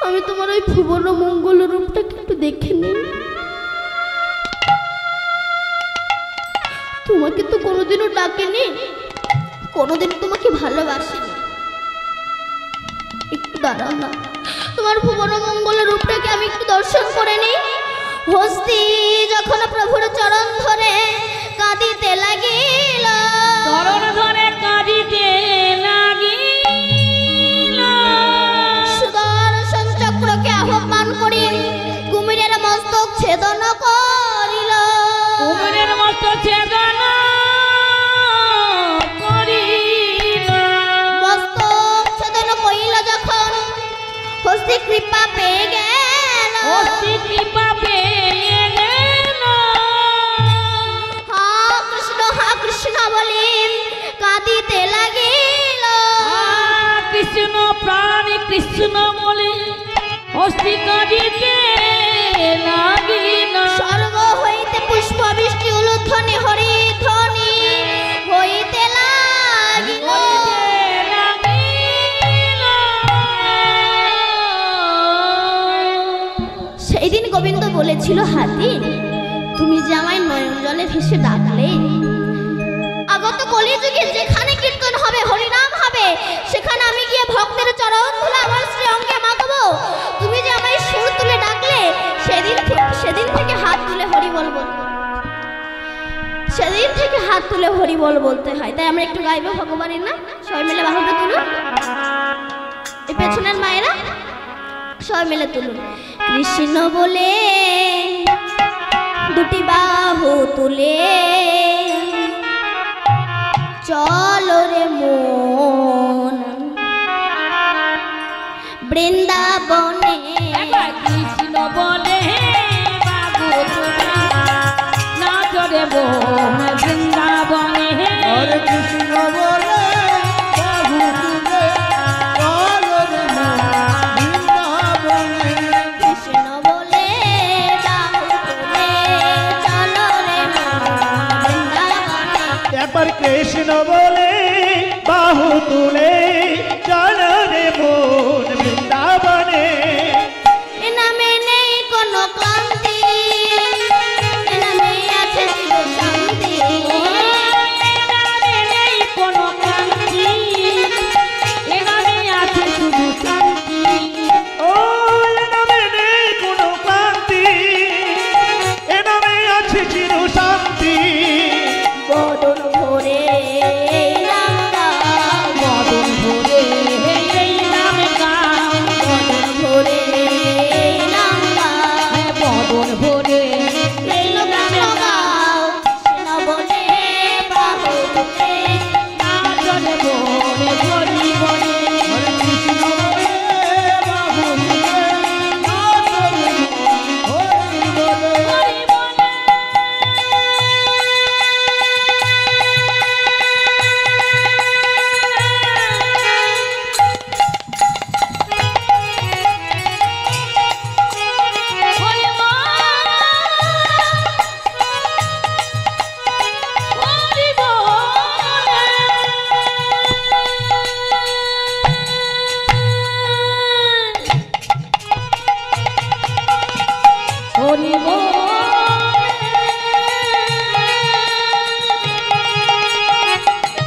[SPEAKER 1] আমি তোমার ওই ভুবন মঙ্গল রূপটাকে একটু দেখে নিই। তোমাকে তো কোনোদিনও ডাকেনি, কোনোদিন তোমাকে ভালোবাসিনি, একটু দাঁড়াও না, তোমার ভুবন মঙ্গল রূপটাকে আমি একটু দর্শন করে নিই। হস্তি যখন প্রভুর চরণ ধরে কাঁদিতে লাগিল,
[SPEAKER 2] চরণ ধরে কাঁদিতে লাগিল,
[SPEAKER 1] সুদর্শন চক্রকে আহ্বান করি কুমিরের মস্তক ছেদন করিল।
[SPEAKER 2] কুমিরের মস্তক
[SPEAKER 1] বলে কাঁদিতে লাগিল।
[SPEAKER 2] কৃষ্ণ প্রাণ কৃষ্ণ বলে হস্তি কাঁদিতে লাগিল।
[SPEAKER 1] স্বর্গ হইতে পুষ্প বৃষ্টি উলুধ্বনি হরি ধ্বনি হইতে লাগিল। সেই দিন গোবিন্দ বলেছিল, হাতি তুমি যে আমায় নয়ন জলে ভেসে ডাকলে, আগত কলিযুগে যেখানে কীর্তন হবে হরিনাম হবে সেখানে আমি গিয়ে ভক্তের চরণ ধুলা আমার শ্রী অঙ্গে মাখবো। তুমি যে আমায় সুর তুলে ডাকলে, সেদিন থেকে হাত তুলে হরি বল বলতে, সেদিন থেকে হাত তুলে হরি বল বলতে হয়। তাই আমরা একটু গাইবো ভগবানের নাম। সবাই মিলে বাহুটা তুলুন, এই পেছনের মায়েরা সবাই মিলে তুলুন। কৃষ্ণ বলে দুটি বাহু তুলে চলো রে মন বৃন্দাবনে।
[SPEAKER 2] কৃষ্ণ বলে বাবু তুমি নাচ রে বোন বৃন্দাবনে।
[SPEAKER 3] হরে কৃষ্ণ বলে বাহু তুলে চলো রে মন বৃন্দাবনে।
[SPEAKER 1] কৃষ্ণ বলে বাহু তুলে চলো রে মন বৃন্দাবনে।
[SPEAKER 4] একবার কৃষ্ণ বলে বাহু তুলে চল রে মন বৃন্দাবনে।
[SPEAKER 1] এ নামে নেই কোনো ক্লান্তি, এ নামে আছে চির শান্তি।
[SPEAKER 2] নেই কোনো ক্লান্তি, এ নামে আছে শুধু শান্তি।
[SPEAKER 4] ও এ নামে নেই কোনো ক্লান্তি, এ নামে আছে চির শান্তি।
[SPEAKER 1] বদন ভরে এই নাম গাও,
[SPEAKER 2] মদন ভরে এই নাম গাও,
[SPEAKER 1] বদন ভরে এই নাম গাও,
[SPEAKER 2] মদন ভরে এই
[SPEAKER 1] কৃষ্ণ
[SPEAKER 2] নাম
[SPEAKER 1] কৃষ্ণ গাও। কৃষ্ণ বলে বাহু তুলে
[SPEAKER 2] নাচ রে বোন হরি বলে।
[SPEAKER 3] হরে কৃষ্ণ বলে বাহু তুলে নাচ রে মন হরি বলে।
[SPEAKER 2] হরি বলে। হরি বলে।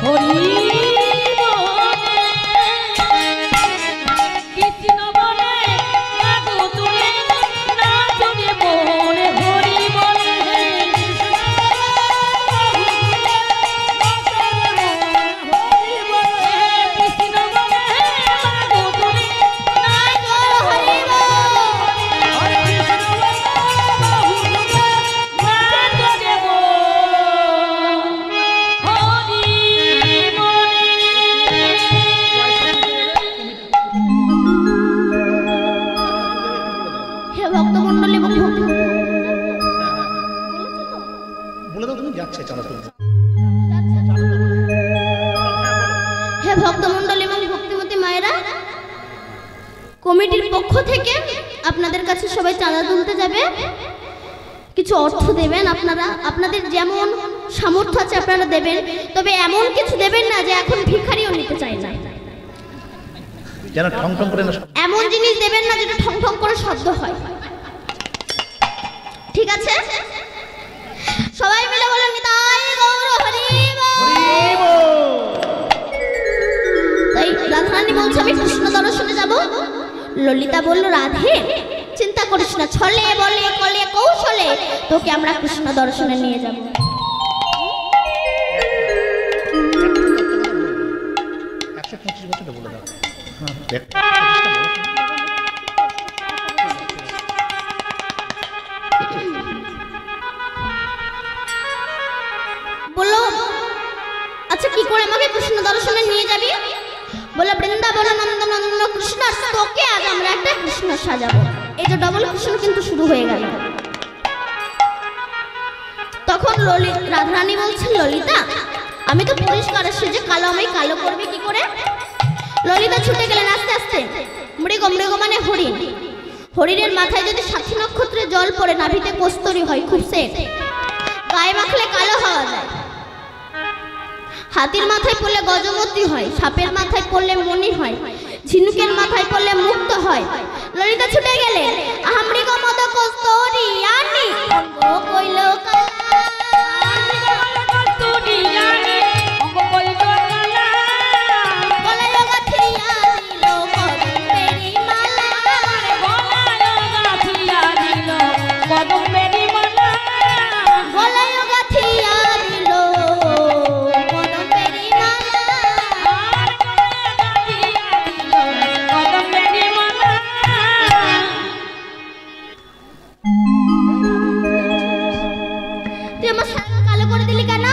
[SPEAKER 2] হরি বলে। কৃষ্ণ বলে বাবু তুলে নাচ রে বোন হরি বলে। কৃষ্ণ বলে বাবু তুলে নাচ
[SPEAKER 1] হরি বল। হে ভক্তমণ্ডলী এবং ভক্তি
[SPEAKER 3] বলে দাও তুমি যাচ্ছে চলো তুমি।
[SPEAKER 1] হে ভক্তমণ্ডলী এবং ভক্তিমতী মায়েরা, কমিটির পক্ষ থেকে আপনাদের কাছে সবাই চাঁদা তুলতে যাবে। কিছু অর্থ দেবেন আপনারা, আপনাদের যেমন সামর্থ্য আছে আপনারা দেবেন। তবে এমন কিছু দেবেন না যে এখন ভিখারিও নিতে চায় না।
[SPEAKER 3] যেন ঠং ঠং করে না
[SPEAKER 1] এমন জিনিস দেবেন না যেটা ঠং ঠং করে শব্দ হয়। ঠিক আছে, সবাই মিলে বলেন নিতাই গৌর হরি বল। তাই রাধারানী বলছে আমি কৃষ্ণ দর্শনে যাব। ললিতা বলল, রাধে চিন্তা করিস না, ছলে বলে কলে কৌশলে তোকে আমরা কৃষ্ণ দর্শনে নিয়ে যাব।
[SPEAKER 3] 125 বছরটা বলে দাও।
[SPEAKER 1] বললো, আচ্ছা কি করে আমাকে কৃষ্ণ দর্শনে নিয়ে যাবি? বলে বৃন্দাবন নন্দনন্দন কৃষ্ণ, তোকে আজ আমরা একটা কৃষ্ণ সাজাবো। এই যে ডবল কৃষ্ণ কিন্তু শুরু হয়ে গেল। তখন রাধারানী বলছেন, ললিতা আমি তো পরিষ্কার সেজে কালো, আমি কালো করবে কি করে? ললিতা ছুটে গেলেন আস্তে আস্তে। মৃগ, মৃগ মানে হরিণ। হরিণের মাথায় যদি 7 নক্ষত্রে জল পড়ে নাভিতে কস্তরি হয়, খুব সেট, গায়ে মাখলে কালো হওয়া যায়। হাতির মাথায় পড়লে গজমতি হয়, সাপের মাথায় পড়লে মণি হয়, ঝিনুকের মাথায় পড়লে মুক্ত হয়। ললিতা ছুটে গেলেন, আমৃগ মদ কস্তরি আনি অঙ্গ কইল কালা। গলায় গাঁথিয়া দিল কদম্বেরি মালা। গলায় গাঁথিয়া দিল কদম্বেরি মালা। তুই আমার সারা কালো করে দিলি কেন?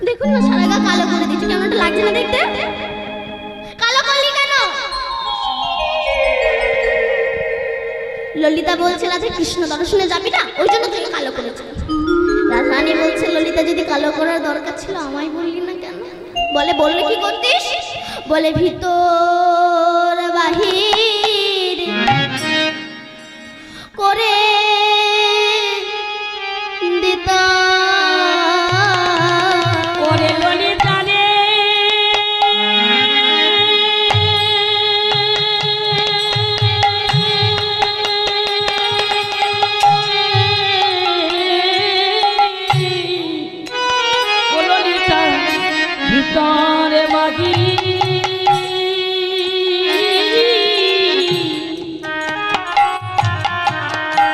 [SPEAKER 1] দেখুন না, সারা গা কালো করে দিচ্ছি, কেমন একটা লাগছে না দেখতে? কালো করলি কেন? ললিতা বলছে রাধা কৃষ্ণ দর্শনে যাবি না, ওই জন্য তুই কালো করেছিস। রাধারানী বলছে ললিতা যদি কালো করার দরকার ছিল আমায় বললি না কেন? বলে বললে কি করতিস? বলে ভিতর বাহির করে দিতা।
[SPEAKER 2] ভিতরে বাগি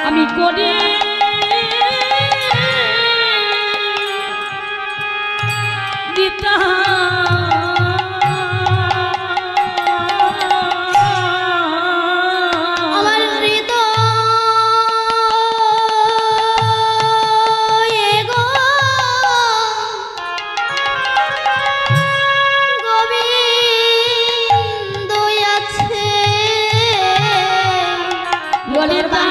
[SPEAKER 2] আমি করে দিতা।
[SPEAKER 1] আমার হৃদয়ে গো গোবিন্দ আছে।
[SPEAKER 2] ললিতা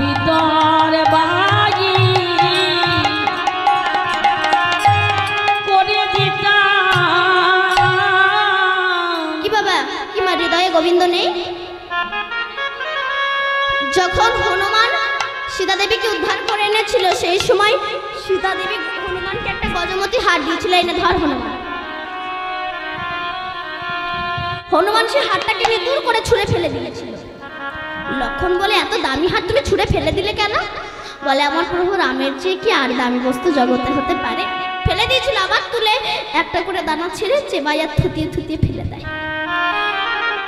[SPEAKER 2] ভিতরে বাগি করে দিতা।
[SPEAKER 1] কি বাবা, কি মা হৃদয়ে গোবিন্দ নেই? যখন হনুমান সীতা দেবীকে উদ্ধার করে এনেছিল সেই সময় সীতা দেবী হনুমানকে একটা গজমতি হার দিয়েছিল, এনে ধর হনুমান। হনুমান সেই হারটাকে দূর করে ছুঁড়ে ফেলে দিয়েছিল। লক্ষণ বলে এত দামি হার তুমি ছুঁড়ে ফেলে দিলে কেন? বলে আমার প্রভু রামের চেয়ে কি আর দামি বস্তু জগতে হতে পারে? ফেলে দিয়েছিল, আবার তুলে একটা করে দানা ছেড়ে চেবাইয়া থুতিয়ে থুতিয়ে ফেলে দেয়।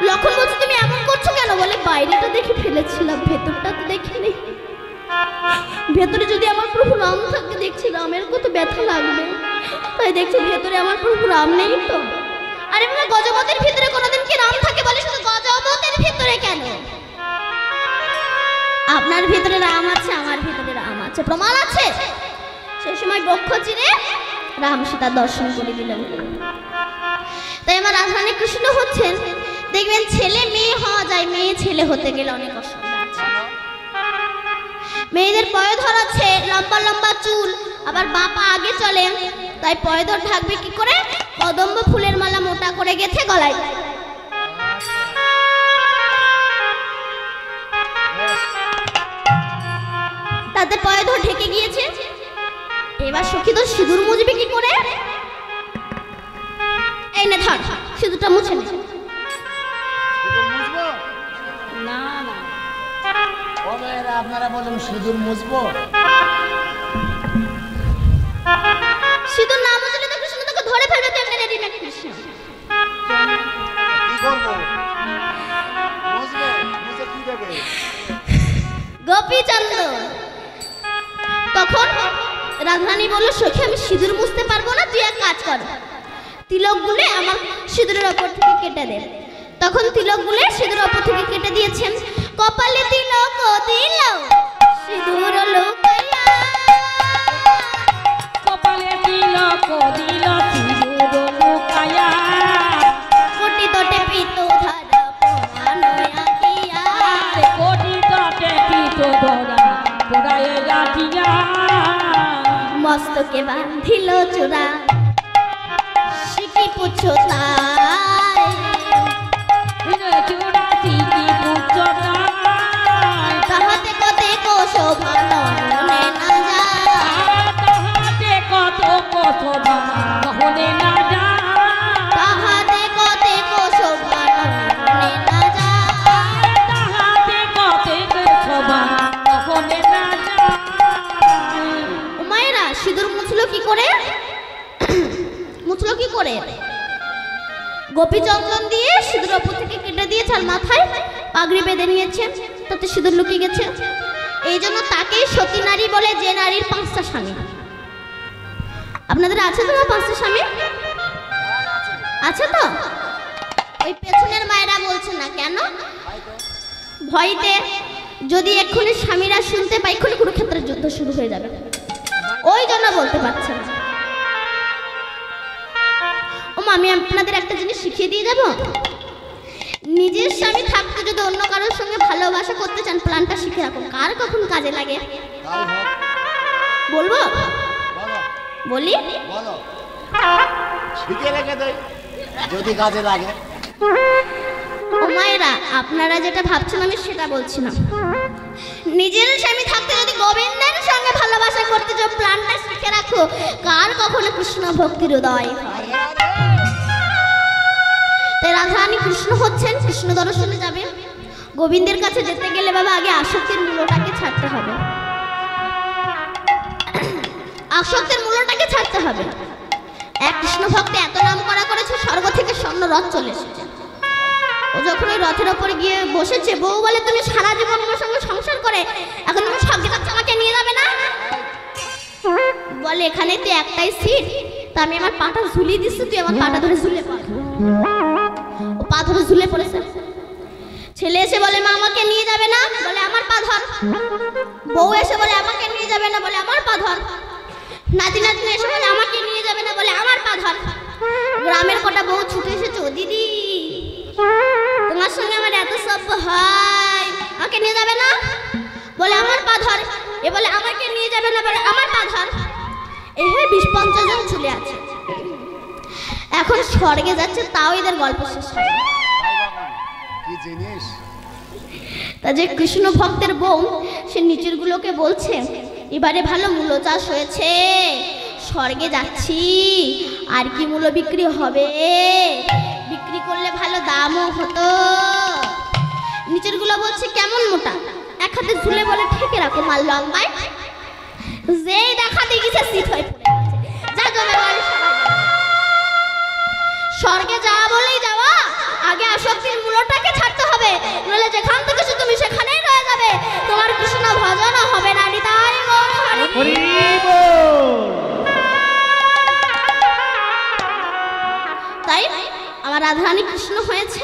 [SPEAKER 1] লক্ষণ বলছে তুমি এমন করছো কেন? বলে বাইরেটা দেখে ফেলেছিলাম, ভেতরটা তো দেখিনি। ভেতরে যদি আমার প্রভু রাম থাকে দেখছি রামের কত ব্যথা লাগবে, তাই দেখছি ভেতরে আমার প্রভু রাম নেই তো। আরে বাবা, গজমতির ভিতরে কোনোদিন কি রাম থাকে? বলে শুধু গজমতির ভিতরে কেন? আপনার ভিতরে রাম আছে, আমার ভিতরে রাম আছে, প্রমাণ আছে। সেই সময় বক্ষ চিরে রাম সীতার দর্শন করে দিলেন। তাই আমার রাধারানী কৃষ্ণ হচ্ছেন, দেখবেন ছেলে মেয়ে হওয়া যায়, মেয়ে ছেলে হতে গেলে অনেক অসুবিধা আছে। মেয়েদের পয়ধর আছে, লম্বা লম্বা চুল, আবার বাপা আগে চলে, তাই পয়ধর ঢাকবে কি করে? কদম্ব ফুলের মালা মোটা করে গেথে গলায়। তাতে পয়ধর ঢেকে গিয়েছে। এবার সখী তো সিঁদুর মুছবে কি করে? এই নে ধর, সিঁদুরটা মুছে নে।
[SPEAKER 2] না না,
[SPEAKER 3] আপনারা বলুন সিঁদুর মুছবো?
[SPEAKER 1] সিঁদুর না মুছলে তো কৃষ্ণ তোকে ধরে ফেলবে, তো এমনি রেডিমেড কৃষ্ণ।
[SPEAKER 3] কি করবো? মুছবে? মুছে কি দেবে?
[SPEAKER 1] গোপীচন্দ তখন রাধারানী বলল সখী আমি সিঁদুর মুছতে পারবো না, তুই এক কাজ কর, তিলক গুলে আমার সিঁদুরের ওপর থেকে কেটে দে। তখন তিলক গুলে সিঁদুরের ওপর থেকে কেটে দিয়েছেন। কপালে তিলক দিল সিঁদুর লুকাইয়া,
[SPEAKER 2] কপালে তিলক দিল সিঁদুর লুকাইয়া,
[SPEAKER 1] কোটি তোটে পিতো ধারা পরানো আঁকিয়া,
[SPEAKER 2] কোটি তটে পিত ধরা লাঠিয়া
[SPEAKER 1] মস্তকে বাঁধিল চূড়া শিকি পুছো তাই
[SPEAKER 2] চূড়া চিকি পুচ্ছতা
[SPEAKER 1] তাহাতে কতে শোভা নয়নে না যায়
[SPEAKER 2] তাহাতে কত শোভা নয়নে না যায়
[SPEAKER 1] তাহাতে কতে শোভা নয়নে না যায়
[SPEAKER 2] তাহাতে কত শোভা নয়নে না যায়।
[SPEAKER 1] উমায়েরা সিঁদুর মুছলো কি করে? মুছলো কি করে? গোপী চন্দন দিয়ে সিঁদুর ওপর থেকে কেটে দিয়েছে আর মাথায় পাগড়ি বেঁধে নিয়েছে, তাতে সিঁদুর লুকিয়ে গেছে। এই জন্য তাকেই সতী নারী বলে, যে নারীর 5টা স্বামী। আপনাদের আছে তো না 5টা স্বামী? আছে তো? ওই পেছনের মায়েরা বলছে না কেন? ভয়তে যদি এক্ষুনি স্বামীরা শুনতে পায় এক্ষুনি কুরুক্ষেত্রের যুদ্ধ শুরু হয়ে যাবে, ওই জন্য বলতে পারছে না। আমি আপনাদের একটা জিনিস শিখিয়ে দিয়ে যাব। নিজের স্বামী থাকতে যদি অন্য কারোর সঙ্গে ভালোবাসা করতে চান, প্ল্যানটা শিখে রাখুন, কার কখন কাজে লাগে। বলবো? বলি?
[SPEAKER 3] শিখে রেখে দেয় যদি কাজে লাগে।
[SPEAKER 1] ও মায়েরা, আপনারা যেটা ভাবছেন আমি সেটা বলছি না। নিজের স্বামী থাকতে যদি গোবিন্দের সঙ্গে ভালোবাসা করতে চাও, প্ল্যানটা শিখে রাখো, কার কখনো কৃষ্ণ ভক্তির উদয় হয়। তাই রাধারানী কৃষ্ণ হচ্ছেন, কৃষ্ণ দর্শনে যাবে। গোবিন্দের কাছে যেতে গেলে বাবা আগে আসক্তির মূলটাকে ছাড়তে হবে, আসক্তির মূলটাকে ছাড়তে হবে। এক কৃষ্ণ ভক্ত এত নাম করা করেছে, স্বর্গ থেকে স্বর্ণ রথ চলে এসেছে। ও যখন ওই রথের ওপরে গিয়ে বসেছে, বউ বলে তুমি সারা জীবন আমার সঙ্গে সংসার করে এখন তুমি স্বর্গে যাচ্ছ, আমাকে নিয়ে যাবে না? বলে এখানে তো একটাই সিট, তা আমি আমার পাটা ঝুলিয়ে দিচ্ছি, তুই আমার পাটা ধরে ঝুলে পড়। ও পা ধরে ঝুলে পড়েছে। ছেলে এসে বলে মা আমাকে নিয়ে যাবে না, বলে আমার পা ধর। বউ এসে বলে আমাকে নিয়ে যাবে না, বলে আমার পা ধর। নাতি নাতনি এসে বলে আমাকে নিয়ে যাবে না, বলে আমার পা ধর। গ্রামের কটা বউ ছুটে এসেছে, ও দিদি তোমার সঙ্গে আমার এত সভ্য হয়, আমাকে নিয়ে যাবে না, বলে আমার পা ধর। এ বলে আমাকে নিয়ে যাবে না, বলে আমার পা ধর। এই 20-50 জন চলে আছে। এখন স্বর্গে যাচ্ছে, তাও এদের গল্প শেষ হয়
[SPEAKER 3] কি জিনিস।
[SPEAKER 1] তা যে কৃষ্ণ ভক্তের বউ, সে নিচের গুলোকে বলছে এবারে ভালো মূল্য চাষ হয়েছে, স্বর্গে যাচ্ছি, আর কি মূল্য বিক্রি হবে, বিক্রি করলে ভালো দামও হতো। নিচের গুলো বলছে কেমন মোটা, এক হাতে ঝুলে বলে ঠেকে রাখো মাল লম্বায়। যেই দেখা দেখিছে সিট হয়ে পড়ে গেছে, যা জমে বাড়ি সবাই। স্বর্গে যাওয়া বলেই যাওয়া, আগে আসক্তির মূলটাকে ছাড়তে হবে, নইলে যেখান থেকে তুমি সেখানেই রয়ে যাবে, তোমার কৃষ্ণ ভজনও হবে না। নিতাই গৌর হরি
[SPEAKER 4] বল।
[SPEAKER 1] তাই আমার রাধারানী কৃষ্ণ হয়েছে,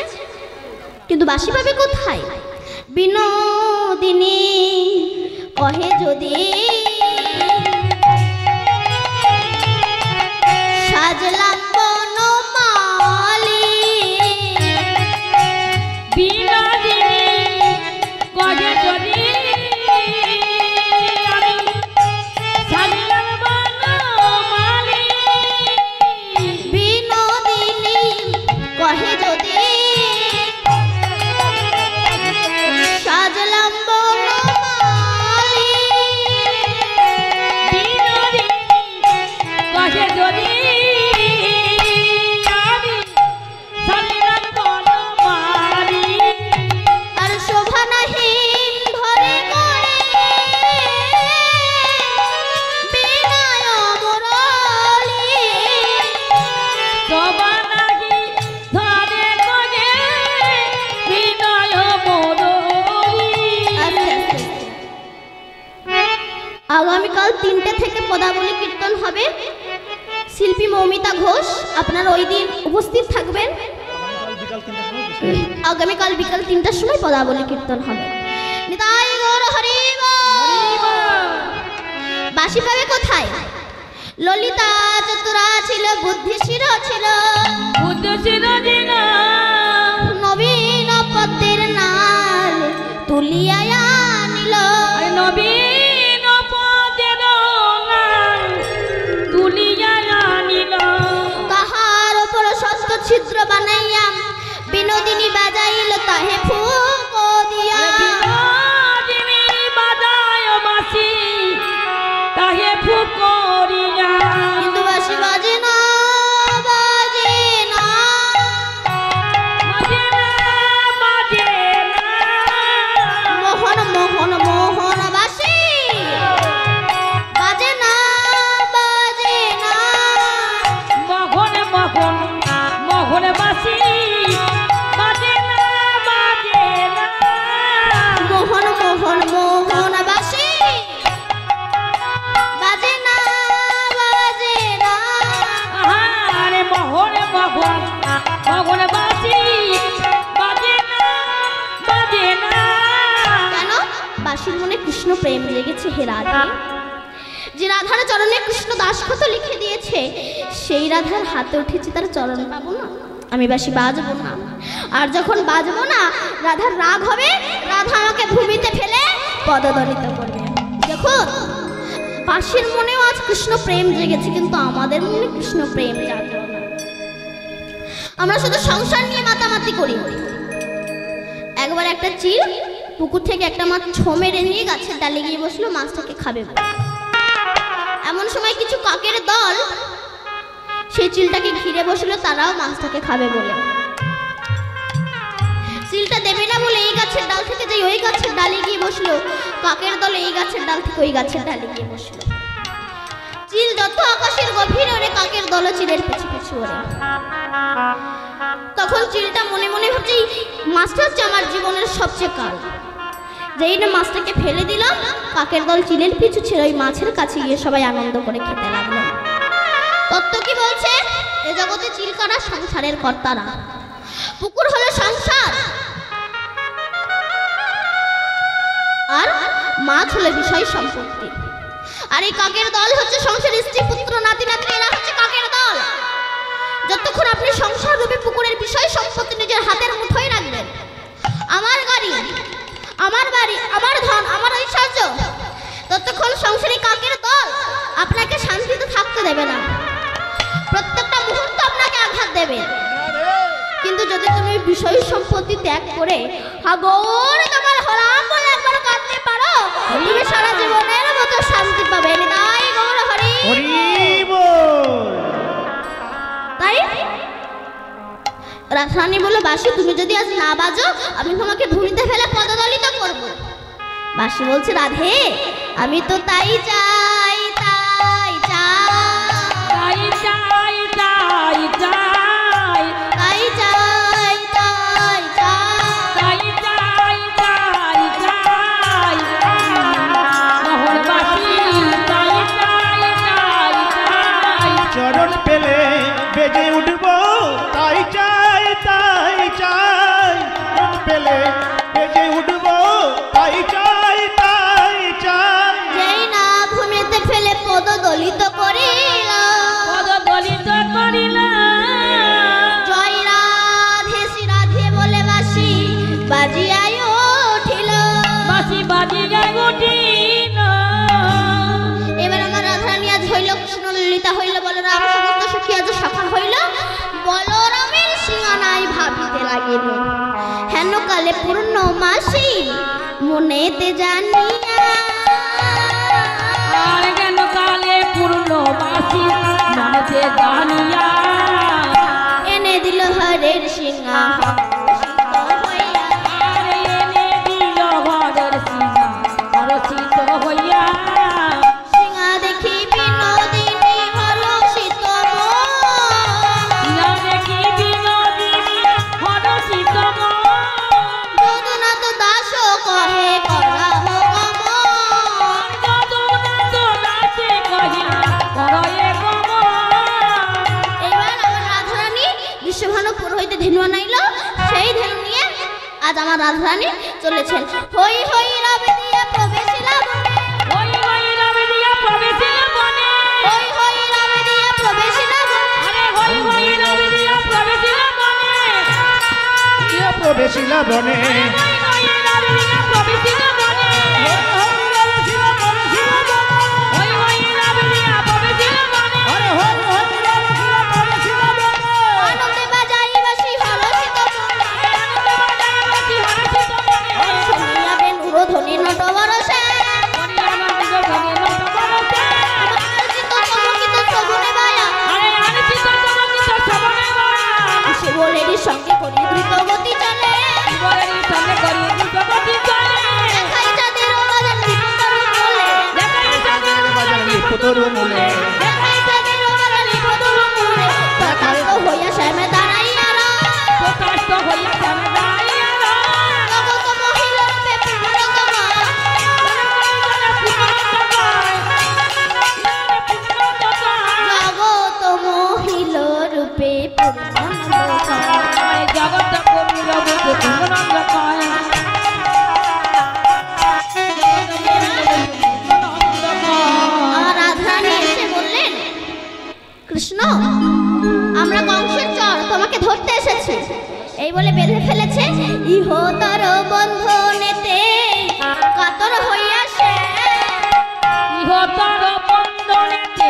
[SPEAKER 1] কিন্তু বাসি পাবে কোথায়? বিনোদিনী কহে যদি সাজলাম বনমালী,
[SPEAKER 2] বিনোদিনী কহে যদি আমি সাজলাম বনমালী,
[SPEAKER 1] বিনোদিনী কহে যদি সাজলাম বনমালী,
[SPEAKER 2] বিনোদিনী কহে যদি আমি সাজলাম বনমালী,
[SPEAKER 1] আর শোভা নাহিন ধরে করে বিনয় মুরলী,
[SPEAKER 2] শোভা নাহি ধরে করে বিনয় মুরলী।
[SPEAKER 1] আগামীকাল 3টে থেকে পদাবলী কীর্তন হবে। শিল্পী মৌমিতা ঘোষ, আপনারা ওই দিন উপস্থিত থাকবেন। আগামীকাল বিকাল 3টার সময় পদাবলী কীর্তন হবে। নিতাই গৌর হরি বল। বাসি পাবে কোথায়? ললিতা চতুরা ছিল, বুদ্ধিশীল ছিল,
[SPEAKER 2] বুদ্ধ চিরদিন
[SPEAKER 1] নবীন পদ্মের নাল তুলিয়া নিল,
[SPEAKER 2] নবীন
[SPEAKER 1] প্রেম জেগেছে হে রাধে। যে রাধার চরণে কৃষ্ণ দাসখত লিখে দিয়েছে, সেই রাধার হাতে উঠেছে তার চরণ পাবো না, আমি বাঁশি বাজবো না। আর যখন বাজবো না, রাধার রাগ হবে, রাধা আমাকে ভূমিতে ফেলে পদদলিত করবে। দেখুন, বাঁশির মনেও আজ কৃষ্ণ প্রেম জেগেছে, কিন্তু আমাদের মনে কৃষ্ণ প্রেম জাগলো না। আমরা শুধু সংসার নিয়ে মাতামাতি করি। একবার একটা চিল পুকুর থেকে একটা মাছ ছো মেরে নিয়ে গাছের ডালে গিয়ে বসলো মাছটাকে খাবে বলে। এমন সময় কিছু কাকের দল সেই চিলটাকে ঘিরে বসলো, তারাও মাছটাকে খাবে বলে। চিলটা দেবে না বলে এই গাছের ডাল থেকে যে ওই গাছের ডালে গিয়ে বসলো, কাকের দল এই গাছের ডাল থেকে ওই গাছের ডালে গিয়ে বসলো। চিল যত আকাশের গভীর ওরে, কাকের দল চিলের পিছু পিছু ওরে। তখন চিলটা মনে মনে ভাবছে, মাছটা হচ্ছে আমার জীবনের সবচেয়ে কাল। যেই না মাছটাকে ফেলে দিলাম, কাকের দল চিলের পিছু ছিল, ওই মাছের কাছে গিয়ে সবাই আনন্দ করে খেতে লাগলো। তত্ত্ব কি বলছে? এ জগতে চিলকারা সংসারের কর্তারা, পুকুর হলো সংসার, আর মাছ হলো বিষয় সম্পত্তি। আর এই কাকের দল হচ্ছে সংসারের স্ত্রী পুত্র নাতি নাতনি, এরা হচ্ছে কাকের দল। যতক্ষণ আপনি সংসার রূপে পুকুরের বিষয় সম্পত্তি নিজের হাতের মুঠোয় রাখবেন, আমার গাড়ি, আমার বাড়ি, আমার ধন, আমার ঐশ্বর্য, ততক্ষণ সংসারী কাকের দল আপনাকে শান্তিতে থাকতে দেবে না, প্রত্যেকটা মুহূর্ত আপনাকে আঘাত দেবে। কিন্তু যদি তুমি বিষয় সম্পত্তি ত্যাগ করে হাগর তোমার হরাম বলে একবার কাঁদতে পারো, তুমি সারা জীবনের মতো শান্তি পাবে। তাই গৌর হরি তাই রাধারানী বলে, বাঁশি তুমি যদি আজ না বাজো, আমি তোমাকে ভূমিতে ফেলে পদদলিত করব। বাঁশি বলছে, রাধে আমি তো তাই চাই, তাই চাই,
[SPEAKER 2] চাই চাই চাই চাই
[SPEAKER 1] তাই চাই, তাই চাই,
[SPEAKER 2] চাই চাই চাই চাই মোহনবাসী চাই চাই চাই চাই।
[SPEAKER 4] চরণ পেলে বেজে উঠবো, তাই চাই তাই চাই। চরণ পেলে বেজে উঠবো, তাই চাই তাই চাই।
[SPEAKER 1] যেই না ভূমিতে ফেলে পদদলিত করিলাম,
[SPEAKER 2] পদদলিত করিলাম,
[SPEAKER 1] জয় রাধে শ্রী রাধে বলে বাঁশি বাজিয়ায় উঠিল।
[SPEAKER 2] বাঁশি বাজিয়া উঠিল।
[SPEAKER 1] এবার আমার রাধারানী আজ হইল কৃষ্ণ ললিতা হইল বলরাম, সমস্ত সুখী আজ সফল হইল। বলরামের সিংহানায় ভাবিতে লাগিল, হেন কালে পূর্ণ মাসি মনেতে জানিয়া,
[SPEAKER 2] আর কেন কালে পূর্ণ বাসি মনেতে জানিয়া,
[SPEAKER 1] এনে দিল হরের সিংহাসন হইয়া।
[SPEAKER 2] আর এনে দিল ঘরের সিংহা রচিত হইয়া।
[SPEAKER 1] সিংহা দেখি বিনোদিনী হলো শীতময়,
[SPEAKER 2] ইয়া দেখি বিনোদিনী হরষিত মন,
[SPEAKER 1] যদুনাথ দাস কহে করা গমন।
[SPEAKER 2] যদুনাথ দাসে কহে করয়ে গমন।
[SPEAKER 1] এবার আমার রাধারানী বিশ্বভানুপুর হইতে ধেনু আনাইল, সেই ধেনু নিয়ে আজ আমার রাধারানী চলেছেন। হই হই রবে দিয়া প্রবেশিলা বনে,
[SPEAKER 2] ওই ওই রবে দিয়া প্রবেশিল বনে,
[SPEAKER 1] হই হই রবে দিয়া প্রবেশিলা বনে।
[SPEAKER 2] আরে হই হই রবে দিয়া প্রবেশিল বনে,
[SPEAKER 4] প্রিয় প্রবেশিলা বনে,
[SPEAKER 2] হই হই রবে দিয়া প্রবেশিল বনে, হই হই রবে দিয়া প্রবেশিল বনে।
[SPEAKER 1] আনন্দে বাজাই বাঁশি হরষিত মনে, শুনিয়াবেন উরধ্বনি নটবরসে। আমার চিত্ত চমকিত শ্রবণে বায়া, সে বলেরই সঙ্গে করি দ্রুত গতি চলে। দেখাই যাদের বাজার বিপদর মূলে,
[SPEAKER 4] বাজার নিপতরু মূলে।
[SPEAKER 1] দেখাই যাদের বাজার বিপদর মূলে, প্রকাশিত হইয়া শ্যামে দাঁড়াইয়া জগত মহিলা রূপে পূর্ণতমা, জগত মহিল রূপে পূর্ণতমা।
[SPEAKER 2] জগত পূর্ণ
[SPEAKER 1] আমরা কংসের চর তোমাকে ধরতে এসেছি। এই বলে বেঁধে ফেলেছে ইহতর বন্ধনেতে কাতর হইয়াছে।
[SPEAKER 2] ইহতর বন্ধনেতে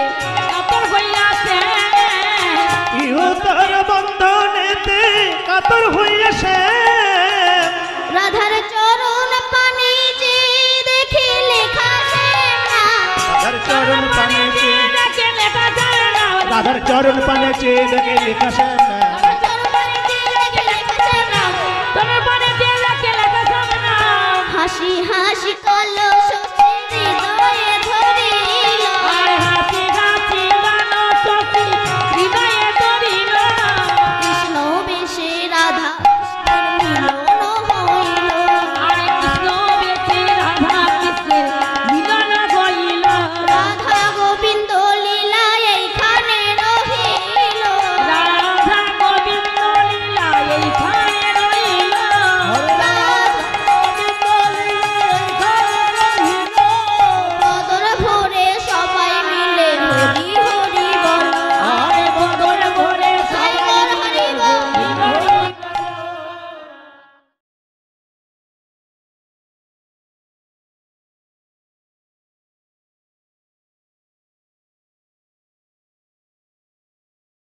[SPEAKER 2] কাতর হইয়াছে।
[SPEAKER 4] ইহতর বন্ধনেতে কাতর হইয়াছে।
[SPEAKER 1] রাধার চরণ পানে যে দেখে লেখা না,
[SPEAKER 4] রাধার চরণ পানে চেয়ে
[SPEAKER 2] দেখে লেখা যায় না।
[SPEAKER 4] রাধার চরণ পানে চেয়ে দেখে লেখা যায় না।
[SPEAKER 2] তোমার পানে যে লেখে লেখা যায় না।
[SPEAKER 1] হাসি হাসি